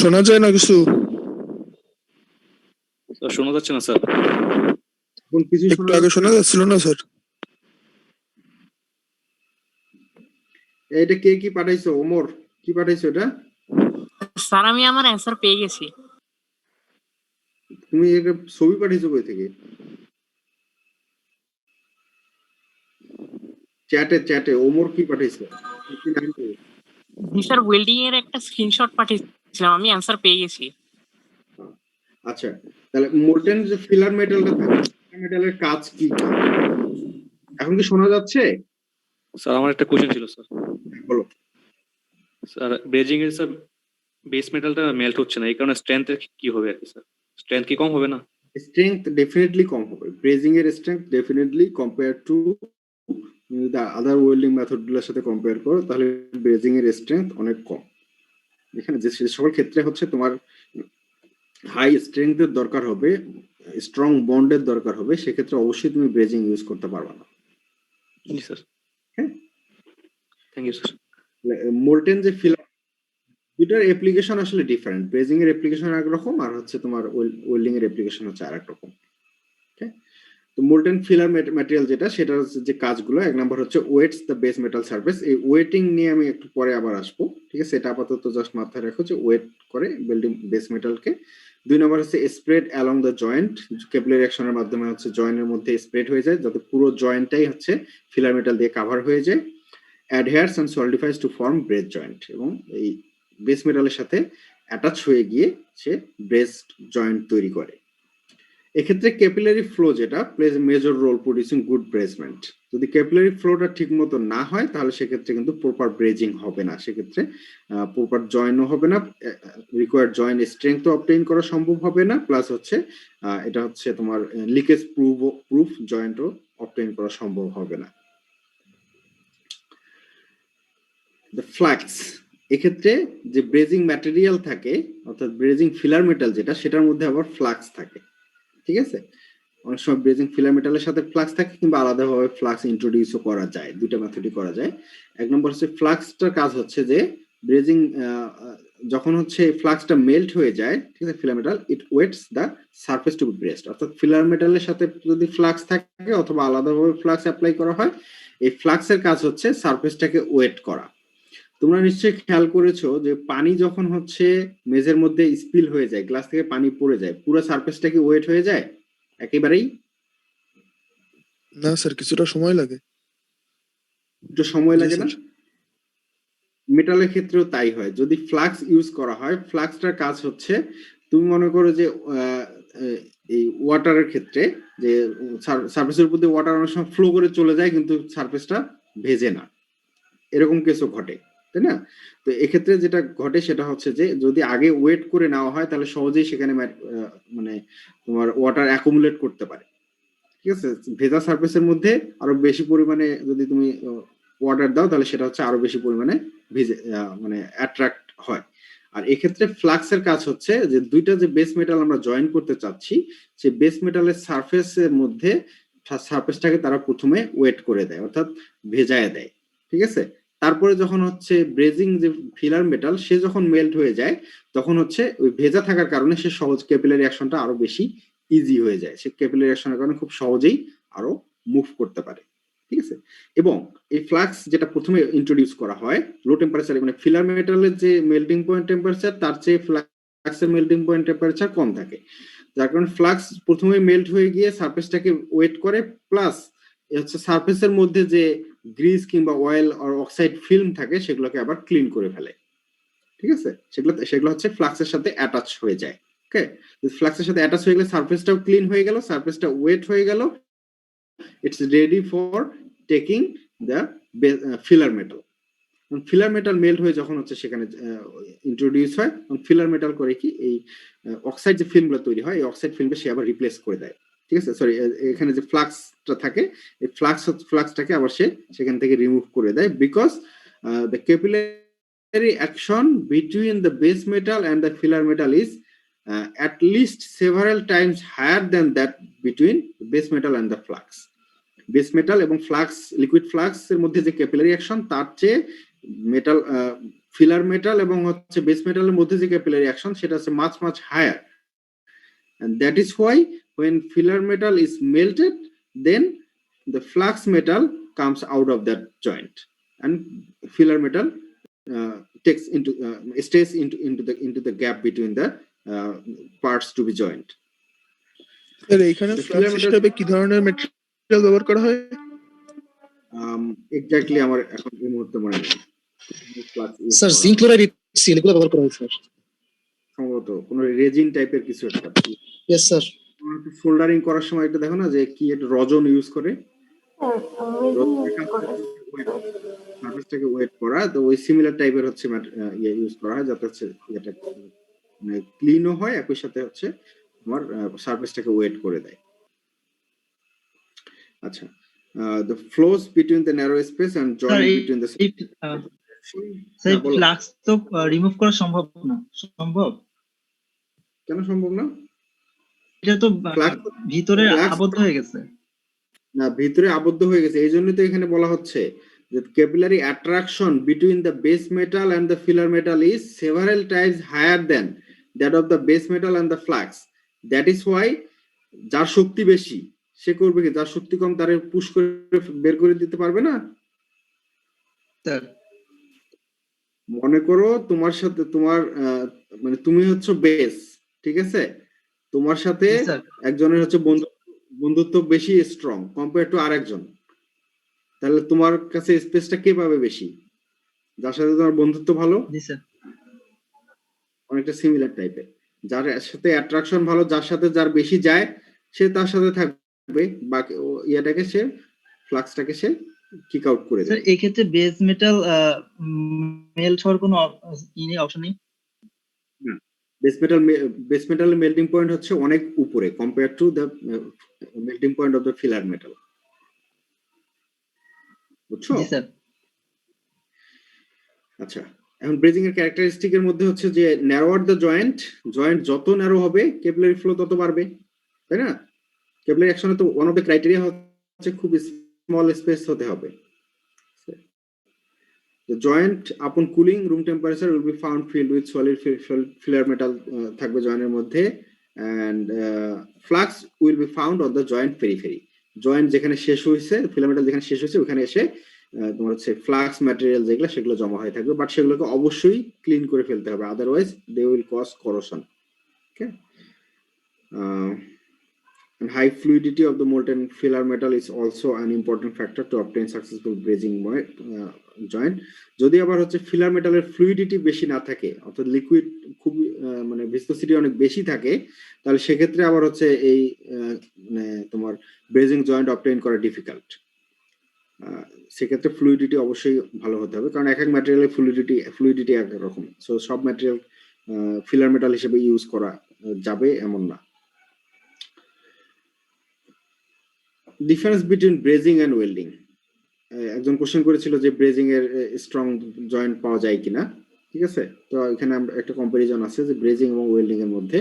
শোনা যায় না কিছু, স্যার শোনা যাচ্ছে না স্যার। এখন কিছু একটু আগে শোনা যাচ্ছিল না স্যার। এটা কে কি পাঠাইছো? ওমর কি পাঠাইছো এটা? স্যার আমি আমার অ্যানসার পেয়ে গেছি। তুমি একটা ছবি পাঠিয়েছো কই থেকে? চ্যাটে ওমর কি পাঠাইছো? স্যার ওয়েল্ডিং এর একটা স্ক্রিনশট পাঠিয়েছিলাম, আমি অ্যানসার পেয়ে গেছি। আচ্ছা, তাহলে মোল্টেন যে ফিলার মেটালটা থাকে, মেটালের কাজ কি? এখন কি শোনা যাচ্ছে? স্যার আমার একটা কোশ্চেন ছিল স্যার। বলো। স্যার ব্রেজিং এর স্যার বেস মেটালটা মেল্ট হচ্ছে না, এই কারণে স্ট্রেংথের কি হবে আর কি স্যার? স্ট্রেংথ কি কম হবে না? স্ট্রেংথ ডেফিনেটলি কম হবে। ব্রেজিং এর strength definitely compare to the other welding method গুলোর সাথে কম্পেয়ার করো, তাহলে ব্রেজিং এর স্ট্রেংথ অনেক কম। এখানে যে সকল ক্ষেত্রে হচ্ছে তোমার হাই স্ট্রেংথের দরকার হবে, স্ট্রং বন্ডের দরকার হবে, সেক্ষেত্রে অবশ্যই তুমি ব্রেজিং ইউজ করতে পারবে না। জি স্যার। হ্যাঁ, থ্যাংক ইউ স্যার। মোল্টেন যে ফিলার, দুটার অ্যাপ্লিকেশন আসলে ডিফারেন্ট। ব্রেজিং এর অ্যাপ্লিকেশন একরকম, আর হচ্ছে তোমার ওয়েল্ডিং এর অ্যাপ্লিকেশন হচ্ছে আরেক রকম। তো মোল্টেন ফিলার ম্যাটেরিয়াল যেটা, সেটা হচ্ছে যে কাজগুলো, এক নম্বর হচ্ছে wets the base metal surface. এই ওয়েটিং নিয়ে আমি একটু পরে আবার আসবো, ঠিক আছে। এটা আপাতত জাস্ট মাথায় রাখো যে ওয়েট করে বিল্ডিং বেস মেটালকে। দুই নম্বর হচ্ছে spread along the joint, capillary অ্যাকশনের মাধ্যমে হচ্ছে জয়েন্টের মধ্যে স্প্রেড হয়ে যায়, যাতে পুরো জয়েন্টটাই হচ্ছে ফিলার মেটাল দিয়ে কাভার হয়ে যায়। অ্যাডহেয়ার্স অ্যান্ড সলিডিফাইজ টু ফর্ম ব্রেজ জয়েন্ট, এবং এই বেস মেটালের সাথে অ্যাটাচ হয়ে গিয়ে সে ব্রেজ জয়েন্ট তৈরি করে। এক্ষেত্রে ক্যাপিলারি ফ্লো যেটা plays major role producing good brazement. যদি ক্যাপিলারি ফ্লোটা ঠিক মতো না হয়, তাহলে সেক্ষেত্রে কিন্তু প্রপার ব্রেজিং হবে না, সেক্ষেত্রে প্রপার জয়েন্টও হবে না, রিকোয়ার্ড জয়েন্ট স্ট্রেংথও অবটেইন করা সম্ভব হবে না, প্লাস হচ্ছে এটা হচ্ছে তোমার লিকেজ প্রুফ জয়েন্টও অবটেইন করা সম্ভব হবে না। দ্য ফ্ল্যাক্স, এক্ষেত্রে যে ব্রেজিং ম্যাটেরিয়াল থাকে, অর্থাৎ ব্রেজিং ফিলার মেটাল যেটা, সেটার মধ্যে আবার ফ্লাক্স থাকে, ঠিক আছে। অনেক সময় ব্রেজিং ফিলার মেটালের সাথে ফ্লাক্স থাকে, কিংবা আলাদাভাবে ফ্লাক্স ইন্ট্রোডিউসও করা যায়, দুইটা মেথডই করা যায়। এক নম্বর হচ্ছে ফ্লাক্সটার কাজ হচ্ছে যে ব্রেজিং, যখন হচ্ছে ফ্লাক্সটা মেল্ট হয়ে যায়, ঠিক আছে, filler metal, it wets the surface to be brazed. অর্থাৎ ফিলার মেটালের সাথে যদি ফ্লাক্স থাকে অথবা আলাদাভাবে ফ্লাক্স অ্যাপ্লাই করা হয়, এই ফ্লাক্সের কাজ হচ্ছে সারফেসটাকে ওয়েট করা। তোমরা নিশ্চয়ই খেয়াল করেছো যে পানি যখন হচ্ছে মেঝের মধ্যে স্পিল হয়ে যায়, গ্লাস থেকে পানি পড়ে যায়, পুরো সারফেসটা কি ওয়েট হয়ে যায় একেবারেই? না স্যার, কিছুটা সময় লাগে। একটু সময় জি, লাগে না? স্যার। মেটালের ক্ষেত্রেও তাই হয়। যদি ফ্লাক্স ইউজ করা হয়, ফ্লাক্সটার কাজ হচ্ছে, তুমি মনে করো যে এই ওয়াটারের ক্ষেত্রে যে সারফেসের উপর দিয়ে ওয়াটার অনেক সময় ফ্লো করে চলে যায় কিন্তু সারফেসটা ভেজে না, এরকম কেসও ঘটে, তাই না? তো এক্ষেত্রে যেটা ঘটে সেটা হচ্ছে যে যদি আগে ওয়েট করে নেওয়া হয় তাহলে সহজেই সেখানে মানে তোমার ওয়াটার অ্যাকুমুলেট করতে পারে, ঠিক আছে? ভেজা সারফেসের মধ্যে আরো বেশি পরিমাণে যদি তুমি ওয়াটার দাও তাহলে সেটা হচ্ছে আরো বেশি পরিমাণে ভিজে মানে অ্যাট্রাক্ট হয়। আর এক্ষেত্রে ফ্লাক্সের কাজ হচ্ছে যে দুইটা যে বেস মেটাল আমরা জয়েন করতে চাচ্ছি সেই বেস মেটালের সারফেসের মধ্যে সারফেসটাকে তারা প্রথমে ওয়েট করে দেয়, অর্থাৎ ভেজায় দেয়, ঠিক আছে? তারপরে যখন হচ্ছে ব্রেজিং যে ফিলার মেটাল সে যখন মেল্ট হয়ে যায় তখন হচ্ছে ওই ভেজা থাকার কারণে সে সহজ ক্যাপিলারি অ্যাকশনটা আরো বেশি ইজি হয়ে যায়, সে ক্যাপিলারি অ্যাকশনের কারণে খুব সহজেই আরো মুভ করতে পারে, ঠিক আছে? এবং এই ফ্লাক্স যেটা প্রথমে ইন্ট্রোডিউস করা হয় লো টেম্পারেচারে, মানে ফিলার মেটালের যে মেল্টিং পয়েন্ট টেম্পারেচার তার চেয়ে ফ্লাক্সের মেল্টিং পয়েন্ট টেম্পারেচার কম থাকে, যার কারণে ফ্লাক্স প্রথমে মেল্ট হয়ে গিয়ে সারফেসটাকে ওয়েট করে, প্লাস হচ্ছে সারফেসের মধ্যে যে গ্রিস কিংবা অয়েল আর অক্সাইড ফিল্ম থাকে সেগুলোকে আবার ক্লিন করে ফেলে, ঠিক আছে? সেগুলো হচ্ছে ফ্লাক্সের সাথে অ্যাটাচ হয়ে যায়। ওকে, ফ্লাক্সের সাথে অ্যাটাচ হয়ে গেলে সারফেসটাও ক্লিন হয়ে গেল, সারফেসটা ওয়েট হয়ে গেল, it's ready for taking the filler metal. Filler metal melt হয়ে যখন হচ্ছে সেখানে ইন্ট্রোডিউস হয়, ফিলার মেটাল করে কি এই অক্সাইড যে ফিল্মগুলো তৈরি হয় এই অক্সাইড ফিল্মকে সে আবার রিপ্লেস করে দেয়, ঠিক আছে? সরি, এখানে যে ফ্লাক্সটা থাকে এই ফ্লাক্সটাকে আবার সে সেখান থেকে রিমুভ করে দেয়, because the capillary action between the base metal and the filler metal is at least several times higher than that between base metal and the flux. Base metal এবং ফ্লাক্স, লিকুইড ফ্লাক্স এর মধ্যে যে capillary action তার চেয়ে metal filler metal এবং হচ্ছে base মেটালের মধ্যে যে ক্যাপিলারি অ্যাকশন সেটা হচ্ছে much much higher, and that is why when filler metal is melted then the flux metal comes out of that joint and filler metal takes into stays into the gap between the parts to be joined. Sir এইখানে flux হিসেবে কি ধরনের material ব্যবহার করা হয়? Exactly আমার এখন এই মুহূর্তে মনে নেই। স্যার জিঙ্ক ক্লোরাইড সিল এগুলো ব্যবহার করা হয় স্যার, সম্ভবত কোনো রেজিন টাইপের কিছু একটা। Yes sir. সোল্ডারিং করার সময় একটা দেখো না যে কি একটা রজন ইউজ করে, সারফেসটাকে ওয়েট করা, তো ওই সিমিলার টাইপের হচ্ছে ইয়ে ইউজ করা হয় যাতে হচ্ছে এটা মানে ক্লিনও হয় একই সাথে হচ্ছে তোমার সারফেসটাকে ওয়েট করে দেয়। আচ্ছা, the flows between the narrow space and joint between the sir flux তো রিমুভ করা সম্ভব না? সম্ভব? কেন সম্ভব না? এটা তো ভিতরে আবদ্ধ হয়ে গেছে। না, ভিতরে আবদ্ধ হয়ে গেছে, এই জন্যই তো এখানে বলা হচ্ছে যে capillary attraction between the base metal and the filler metal is several times higher than that of the base metal and the flux. That is why যার শক্তি বেশি সে করবে কি, যার শক্তি কম তারে পুশ করে বের করে দিতে পারবে না। মনে করো তোমার সাথে তোমার মানে তুমি হচ্ছে বেস, ঠিক আছে? তোমার সাথে একজনের হচ্ছে বন্ধুত্ব বেশি স্ট্রং কম্পেয়ার টু আরেকজন, তাহলে তোমার কাছে স্পেসটা কে পাবে বেশি? যার সাথে তোমার বন্ধুত্ব ভালো। অনেকটা সিমিলার টাইপের, যার সাথে অ্যাট্রাকশন ভালো, যার সাথে যার বেশি যায় সে তার সাথে থাকবে, বাকি ইয়াটাকে সে ফ্লাক্সটাকে সে কিক আউট করে দেয়। এই ক্ষেত্রে বেস মেটাল মেল্ট হওয়ার কোনো অপশন নেই? না, বেস মেটালের মেল্টিং পয়েন্ট হচ্ছে অনেক উপরে compare to the melting point of the filler metal, বুঝছো? জি স্যার। আচ্ছা, এখন ব্রেজিং এর ক্যারেক্টারিস্টিক এর মধ্যে হচ্ছে যে ন্যারোয়ার দ্য জয়েন্ট যত ন্যারো হবে ক্যাপিলারি ফ্লো তত বাড়বে, তাই না? ক্যাপিলারি অ্যাকশনে তো ওয়ান অফ দ্য ক্রাইটেরিয়া হচ্ছে খুব স্মল স্পেস হতে হবে। The joint upon cooling room temperature will be found filled with solid filler metal থাকবে জয়েন্টের মধ্যে, and flux will be found on the joint periphery. Joint যেখানে শেষ হয়েছে, ফিলার মেটাল যেখানে শেষ হয়েছে ওখানে এসে তোমার হচ্ছে ফ্লাক্স ম্যাটেরিয়াল যেগুলো সেগুলো জমা হয়ে থাকবে, বাট সেগুলোকে অবশ্যই ক্লিন করে ফেলতে হবে, otherwise they will cause corrosion. Okay, and high fluidity of the molten filler metal is also an important factor to obtain successful brazing joint. যদি আবার হচ্ছে ফিলার মেটালের ফ্লুইডিটি বেশি না থাকে, অর্থাৎ লিকুইড খুব মানে ভিসকোসিটি অনেক বেশি থাকে, তাহলে সেক্ষেত্রে আবার হচ্ছে এই মানে তোমার ব্রেজিং জয়েন্ট অবটেইন করা ডিফিকাল্ট। সেক্ষেত্রে ফ্লুইডিটি অবশ্যই ভালো হতে হবে, কারণ এক এক ম্যাটেরিয়ালের ফ্লুইডিটি এক রকম। সো সব ম্যাটেরিয়াল ফিলার মেটাল হিসেবে ইউজ করা যাবে এমন না। Difference between brazing and welding, একজন কোশ্চেন করেছিল যে ব্রেজিং এর স্ট্রং জয়েন্ট পাওয়া যায় কিনা। ঠিক আছে, তো এখানে একটা কম্পারিজন আছে যে ব্রেজিং এবং ওয়েল্ডিং এর মধ্যে।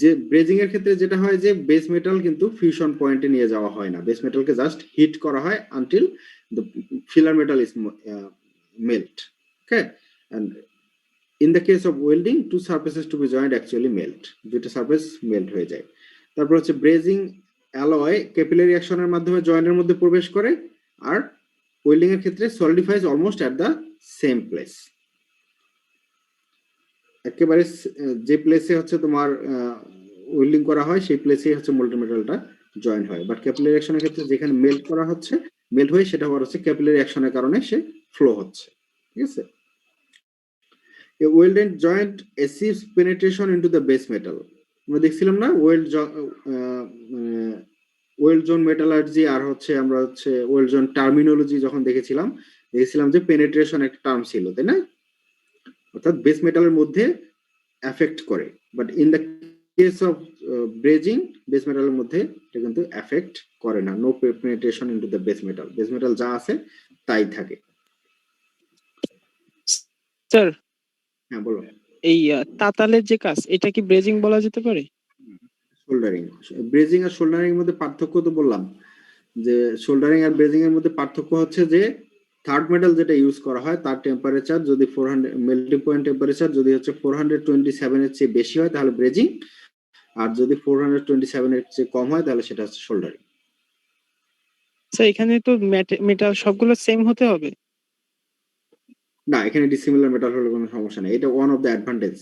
যে ব্রেজিং এর ক্ষেত্রে যেটা হয় যে বেস মেটাল কিন্তু ফিউশন পয়েন্টে নিয়ে যাওয়া হয় না, বেস মেটালকে জাস্ট হিট করা হয় until the filler metal is melt. Okay, and in the case of welding two surfaces to be joint actually melt, দুটো সারফেস মেল্ট হয়ে যায়। তারপর হচ্ছে ব্রেজিং অ্যালয় ক্যাপিলারি অ্যাকশনের মাধ্যমে জয়েন্টের মধ্যে প্রবেশ করে, আর ওয়েল্ডিং এর ক্ষেত্রে solidifies almost at the same place. একেবারে যে প্লেসে হচ্ছে তোমার ওয়েল্ডিং করা হয় সেই প্লেসেই হচ্ছে মোল্টেন মেটালটা জয়েন হয়, বাট ক্যাপিলারি অ্যাকশনের ক্ষেত্রে যেখানে মেল্ট করা হচ্ছে, মেল্ট হয়ে সেটা আবার হচ্ছে ক্যাপিলারি অ্যাকশনের কারণে সে ফ্লো হচ্ছে। ঠিক আছে, a welded joint achieves penetration into the base metal. আমরা দেখছিলাম না ওয়েল্ড জোন মেটালার্জি আর হচ্ছে আমরা হচ্ছে ওয়েল্ড জোন টার্মিনোলজি যখন দেখেছিলাম যে পেনিট্রেশন একটা টার্ম ছিল, তাই না? অর্থাৎ বেস মেটালের মধ্যে এফেক্ট করে, but in the case of brazing base মেটালের মধ্যে এটা কিন্তু এফেক্ট করে না। No penetration into the base metal, base metal যা আছে তাই থাকে। স্যার, হ্যাঁ বলো। এই তাতালের যে কাজ, এটা কি ব্রেজিং বলা যেতে পারে? শোল্ডারিং, ব্রেজিং আর শোল্ডারিং এর মধ্যে পার্থক্য তো বললাম, যে শোল্ডারিং আর ব্রেজিং এর মধ্যে পার্থক্য হচ্ছে যে থার্ড মেটাল যেটা ইউজ করা হয় তার টেম্পারেচার যদি 400 মেল্টিং পয়েন্ট টেম্পারেচার যদি হচ্ছে 427 এর চেয়ে বেশি হয় তাহলে ব্রেজিং, আর যদি 427 এর চেয়ে কম হয় তাহলে সেটা হচ্ছে শোল্ডারিং। স্যার, এখানে তো মেটাল সবগুলো সেম হতে হবে না, এখানে ডিসিমিলার মেটাল হলে কোনো সমস্যা নেই, এটা one of the advantage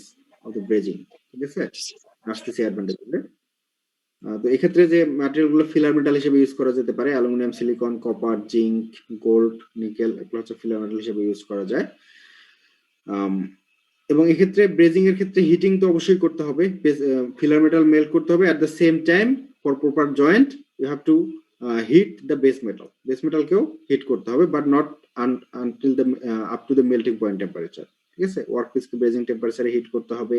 of the ব্রেজিং। ঠিক আছে, আসতেছে অ্যাডভান্টেজ। তো এক্ষেত্রে যে ম্যাটেরিয়াল গুলো ফিলার মেটাল হিসেবে ইউজ করা যেতে পারে, aluminium, silicon, copper, zinc, gold, nickel, এগুলো হচ্ছে ফিলার মেটাল হিসেবে ইউজ করা যায়। এবং এক্ষেত্রে ব্রেজিং এর ক্ষেত্রে হিটিং তো অবশ্যই করতে হবে, ফিলার মেটাল মেল্ট করতে হবে। At the same time for proper joint you have to heat the base মেটালকেও হিট করতে হবে, but not until the up to the melting point temperature. ঠিক আছে, ওয়ার্কপিসকে ব্রেজিং টেম্পারেচারে হিট করতে হবে।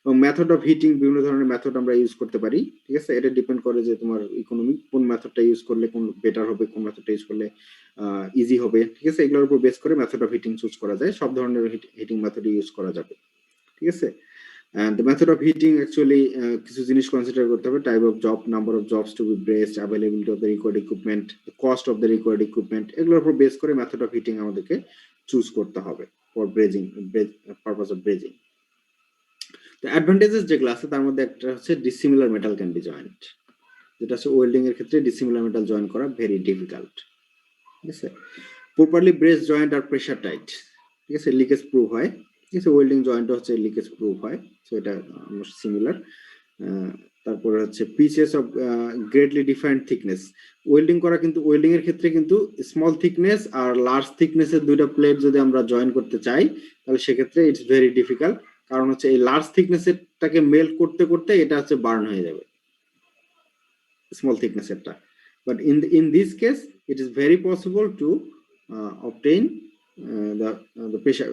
এবং মেথড অফ হিটিং বিভিন্ন ধরনের মেথড আমরা ইউজ করতে পারি। ঠিক আছে, এটা ডিপেন্ড করে যে তোমার ইকোনমি কোন মেথডটা ইউজ করলে কোন বেটার হবে, কোন মেথডটা ইউজ করলে ইজি হবে। ঠিক আছে, এগুলোর উপর বেস করে মেথড অফ হিটিং চুজ করা যায়, সব ধরনের হিটিং মেথড ইউজ করা যাবে। ঠিক আছে, and the method of heating actually কিছু জিনিস কনসিডার করতে হবে, type of job, number of jobs to be brazed, availability of the required equipment, the cost of the required equipment, এগুলোর উপর বেস করে মেথড অফ হিটিং আমাদেরকে choose করতে হবে for brazing, purpose of brazing. তো advantages যেগুলো আছে তার মধ্যে একটা হচ্ছে dissimilar metal can be joint, যেটা হচ্ছে ওয়েল্ডিং এর ক্ষেত্রে ডিসিমিলার মেটাল জয়েন করা ভেরি ডিফিকাল্ট। ঠিক আছে, প্রপারলি ব্রেস জয়েন্ট আর প্রেসার টাইট। ঠিক আছে, লিকেজ প্রুফ হয়। ঠিক আছে, ওয়েল্ডিং জয়েন্ট হচ্ছে লিকেজ প্রুফ হয়, সো এটা অলমোস্ট সিমিলার। তারপরে হচ্ছে peaches of greatly defined thickness. Welding করা কিন্তু ওয়েল্ডিং এর ক্ষেত্রে কিন্তু স্মল থিকনেস আর লার্জ থিকনেসের দুইটা প্লেট যদি আমরা জয়েন করতে চাই তাহলে সেক্ষেত্রে ইটস ভেরি ডিফিকাল্ট, কারণ হচ্ছে এই লার্জ থিকনেসেরটাকে মেল্ট করতে করতে এটা হচ্ছে বার্ন হয়ে যাবে স্মল থিকনেসেরটা। But in this case it is very possible to obtain the pressure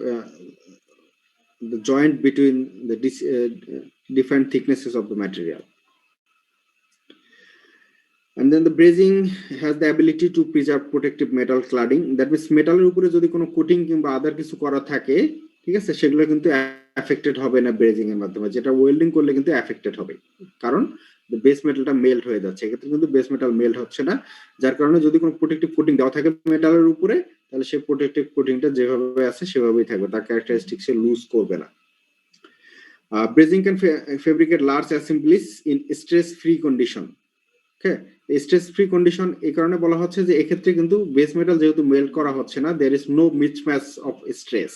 the joint between the different thicknesses of the material. And then the brazing has the ability to preserve protective metal cladding, that means মেটালের উপরে যদি কোনো coating কিংবা আদার কিছু করা থাকে, ঠিক আছে, সেগুলো কিন্তু এফেক্টেড হবে না ব্রেজিং এর মাধ্যমে, যেটা ওয়েল্ডিং করলে কিন্তু এফেক্টেড হবে, কারণ বেস মেটালটা মেল্ট হয়ে যাচ্ছে। এক্ষেত্রে কিন্তু বেস মেটাল মেল্ট হচ্ছে না, যার কারণে যদি কোনো প্রোটেক্টিভ কোটিং দেওয়া থাকে মেটালের উপরে তাহলে সেই প্রোটেক্টিভ কোটিংটা যেভাবে আছে সেভাবেই থাকবে, তার ক্যারেক্টারিস্টিক্স সে লুজ করবে না। ব্রেজিং can fabricate large Assembly's in stress free condition. Okay, stress free condition এই কারণে বলা হচ্ছে যে এক্ষেত্রে কিন্তু বেস মেটাল যেহেতু মেল্ট করা হচ্ছে না, there is no mismatch of stress.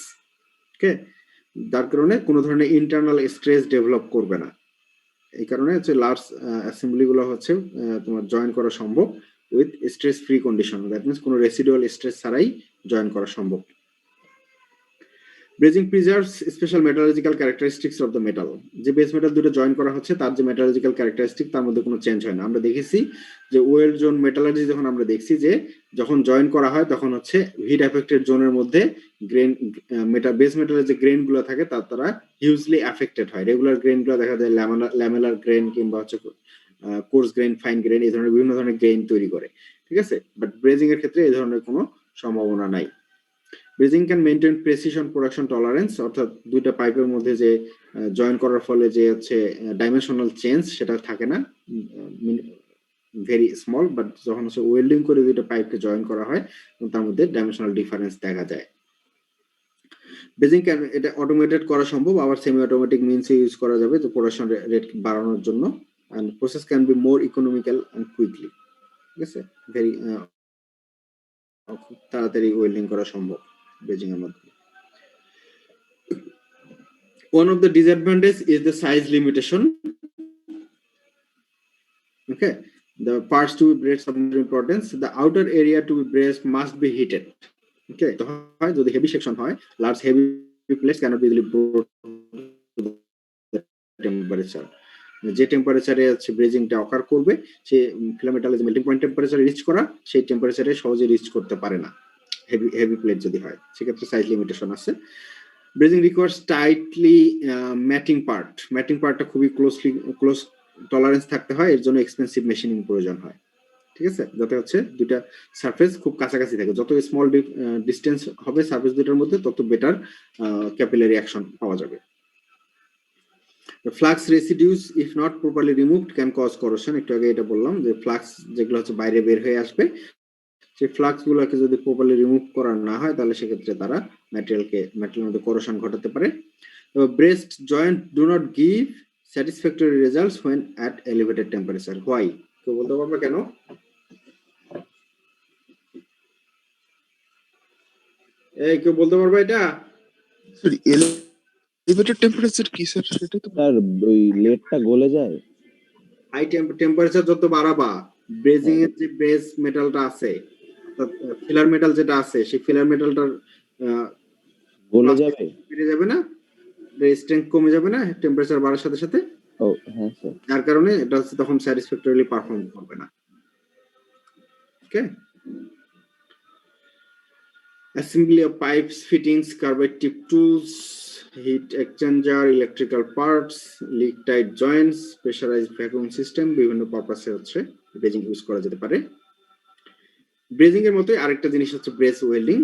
Okay, যার কারণে কোনো ধরনের ইন্টারনাল স্ট্রেস ডেভেলপ করবে না। এই কারণে হচ্ছে লার্জ অ্যাসেম্বলি গুলো হচ্ছে তোমার জয়েন করা সম্ভব with stress free condition, that means কোনো রেসিডুয়াল স্ট্রেস ছাড়াই জয়েন করা সম্ভব। Brazing preserves special metallurgical characteristics of the metal. যে বেস মেটাল দুটো জয়েন করা হচ্ছে তার যে মেটালজিক্যাল ক্যারেক্টারিস্টিক তার মধ্যে কোনো চেঞ্জ হয় না। আমরা দেখেছি যে ওয়েল্ড জোন মেটালার্জি যখন আমরা দেখছি যে যখন জয়েন করা হয় তখন হচ্ছে হিট এফেক্টেড জোনের মধ্যে গ্রেন বেস মেটালের যে গ্রেন গুলো থাকে তারা হিউজলি এফেক্টেড হয়। রেগুলার গ্রেন গুলো দেখা যায় ল্যামেলার গ্রেন কিংবা হচ্ছে কোর্স গ্রেন, ফাইন গ্রেন, এই ধরনের বিভিন্ন ধরনের গ্রেন তৈরি করে, ঠিক আছে। বাট ব্রেজিং এর ক্ষেত্রে এই ধরনের কোনো সম্ভাবনা নাই। ব্রেজিং can maintain precision production tolerance, অর্থাৎ দুইটা পাইপের মধ্যে যে জয়েন করার ফলে যে হচ্ছে ডাইমেনশনাল চেঞ্জ সেটা থাকে না, ভেরি স্মল। বাট যখন হচ্ছে ওয়েল্ডিং করে দুইটা পাইপকে জয়েন করা হয় তার মধ্যে ডাইমেনশনাল ডিফারেন্স দেখা যায়। ব্রেজিং ক্যান, এটা অটোমেটেড করা সম্ভব, আবার সেমি অটোমেটিক মিনসে ইউজ করা যাবে তো প্রোডাকশন রেট বাড়ানোর জন্য। and process can be more economical and quickly, ঠিক আছে। ভেরি তাড়াতাড়ি ওয়েল্ডিং করা সম্ভব ব্রেজিং এর মাধ্যমে। One of the disadvantages is the size limitation. Okay, the parts to be brazed of importance. The outer area to be brazed must be heated. Okay, তো হয় যদি হেভি সেকশন হয়, large heavy plates cannot be easily brought to the temperature. যে টেম্পারেচারে হচ্ছে ব্রেজিংটা অকার করবে সে ফিলামেন্টালের যে melting point টেম্পারেচারে রিচ করা সেই টেম্পারেচারে সহজে রিচ করতে পারে না হেভি প্লেট যদি হয়, সেক্ষেত্রে সাইজ লিমিটেশন আছে। ব্রেজিং রিকোয়ার্স টাইটলি ম্যাটিং পার্টটা খুবই ক্লোজ টলারেন্স থাকতে হয়, এর জন্য এক্সপেন্সিভ মেশিনিং প্রয়োজন হয়, ঠিক আছে, যাতে হচ্ছে দুইটা সারফেস খুব কাছাকাছি থাকে। যত স্মল ডিস্টেন্স হবে সারফেস দুটার মধ্যে তত বেটার ক্যাপিলারি অ্যাকশন পাওয়া যাবে। The flux residues if not properly removed can cause corrosion. একটু আগে এটা বললাম যে ফ্লাক্স যেগুলো হচ্ছে বাইরে বের হয়ে আসবে, সেই ফ্লাক্স গুলোকে যদি প্রপারলি রিমুভ করা না হয় তাহলে সেক্ষেত্রে তারা ম্যাটেরিয়ালের মধ্যে করোশন ঘটাতে পারে। Breast joint do not give satisfactory results when at elevated temperature. Why? কেউ বলতে পারবে কেন? এই কেউ বলতে পারবে এটা? এলিভেটেড টেম্পারেচার কি স্যার? সেটা তো স্যার ওই লেডটা গলে যায়। হাই টেম্পারেচার যত বাড়াবা ব্রেজিং এর যে বেস মেটালটা আছে, ফিলার মেটাল যেটা আছে সেই ফিলার মেটালটার গলে যাবে, বেড়ে যাবে না, স্ট্রেংথ কমে যাবে না টেম্পারেচার বাড়ার সাথে সাথে। ও হ্যাঁ স্যার। যার কারণে এটা হচ্ছে তখন স্যাটিসফ্যাক্টরিলি পারফর্ম করবে না। ওকে, assembly of pipes, fittings, carbide tip tools, heat exchanger, electrical parts, leak tight joints, pressurized vacuum system, বিভিন্ন পারপাসে হচ্ছে ব্রেজিং ইউজ করা যেতে পারে। ব্রেজিং এর মতোই আরেকটা জিনিস হচ্ছে ব্রেস ওয়েল্ডিং,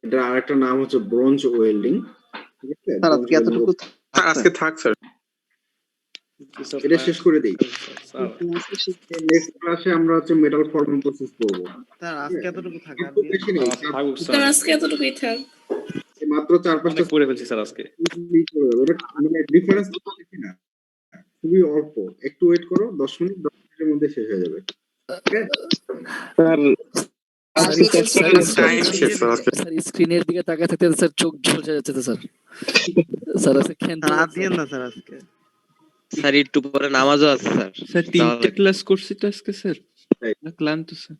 এটা আরেকটা নাম হচ্ছে ব্রোঞ্জ ওয়েল্ডিং, ঠিক আছে। স্যার আজকে এতটুকু আজকে থাক স্যার, এটা শেষ করে দেই, নেক্সট ক্লাসে আমরা হচ্ছে মেটাল ফর্মিং প্রসেস করব। স্যার আজকে এতটুকু থাক, স্যার আজকে এতটুকুই থাক, মাত্র 4-5টা করে ফেলছি স্যার আজকে। মানে ডিফারেন্স তো দেখি না, খুবই অল্প, একটু ওয়েট করো 10 মিনিটের মধ্যে শেষ হয়ে যাবে। স্যার স্ক্রিনের দিকে তাকায় থাকতে স্যার চোখ ঝলসে যাচ্ছে তো স্যার। স্যার আজকে রাত দিন না স্যার আজকে। স্যার একটু পরে নামাজও আছে স্যার। স্যার 3টে ক্লাস করছি তো আজকে স্যার, ক্লান্ত স্যার।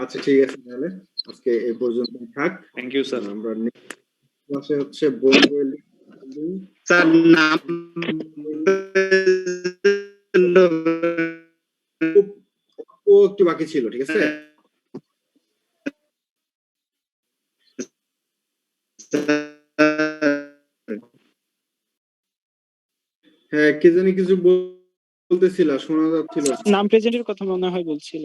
আচ্ছা ঠিক আছে, তাহলে আজকে এই পর্যন্ত থাক। Thank you sir. আমরা নেক্সট ক্লাসে হচ্ছে ব্রোঞ্জ ওয়েল্ডিং স্যার নাম ও একটু বাকি ছিল, ঠিক আছে। হ্যাঁ, কে জানি কিছু বলতেছিল, শোনা যাচ্ছিল। নাম প্রেজেন্টের কথা মনে হয় বলছিল।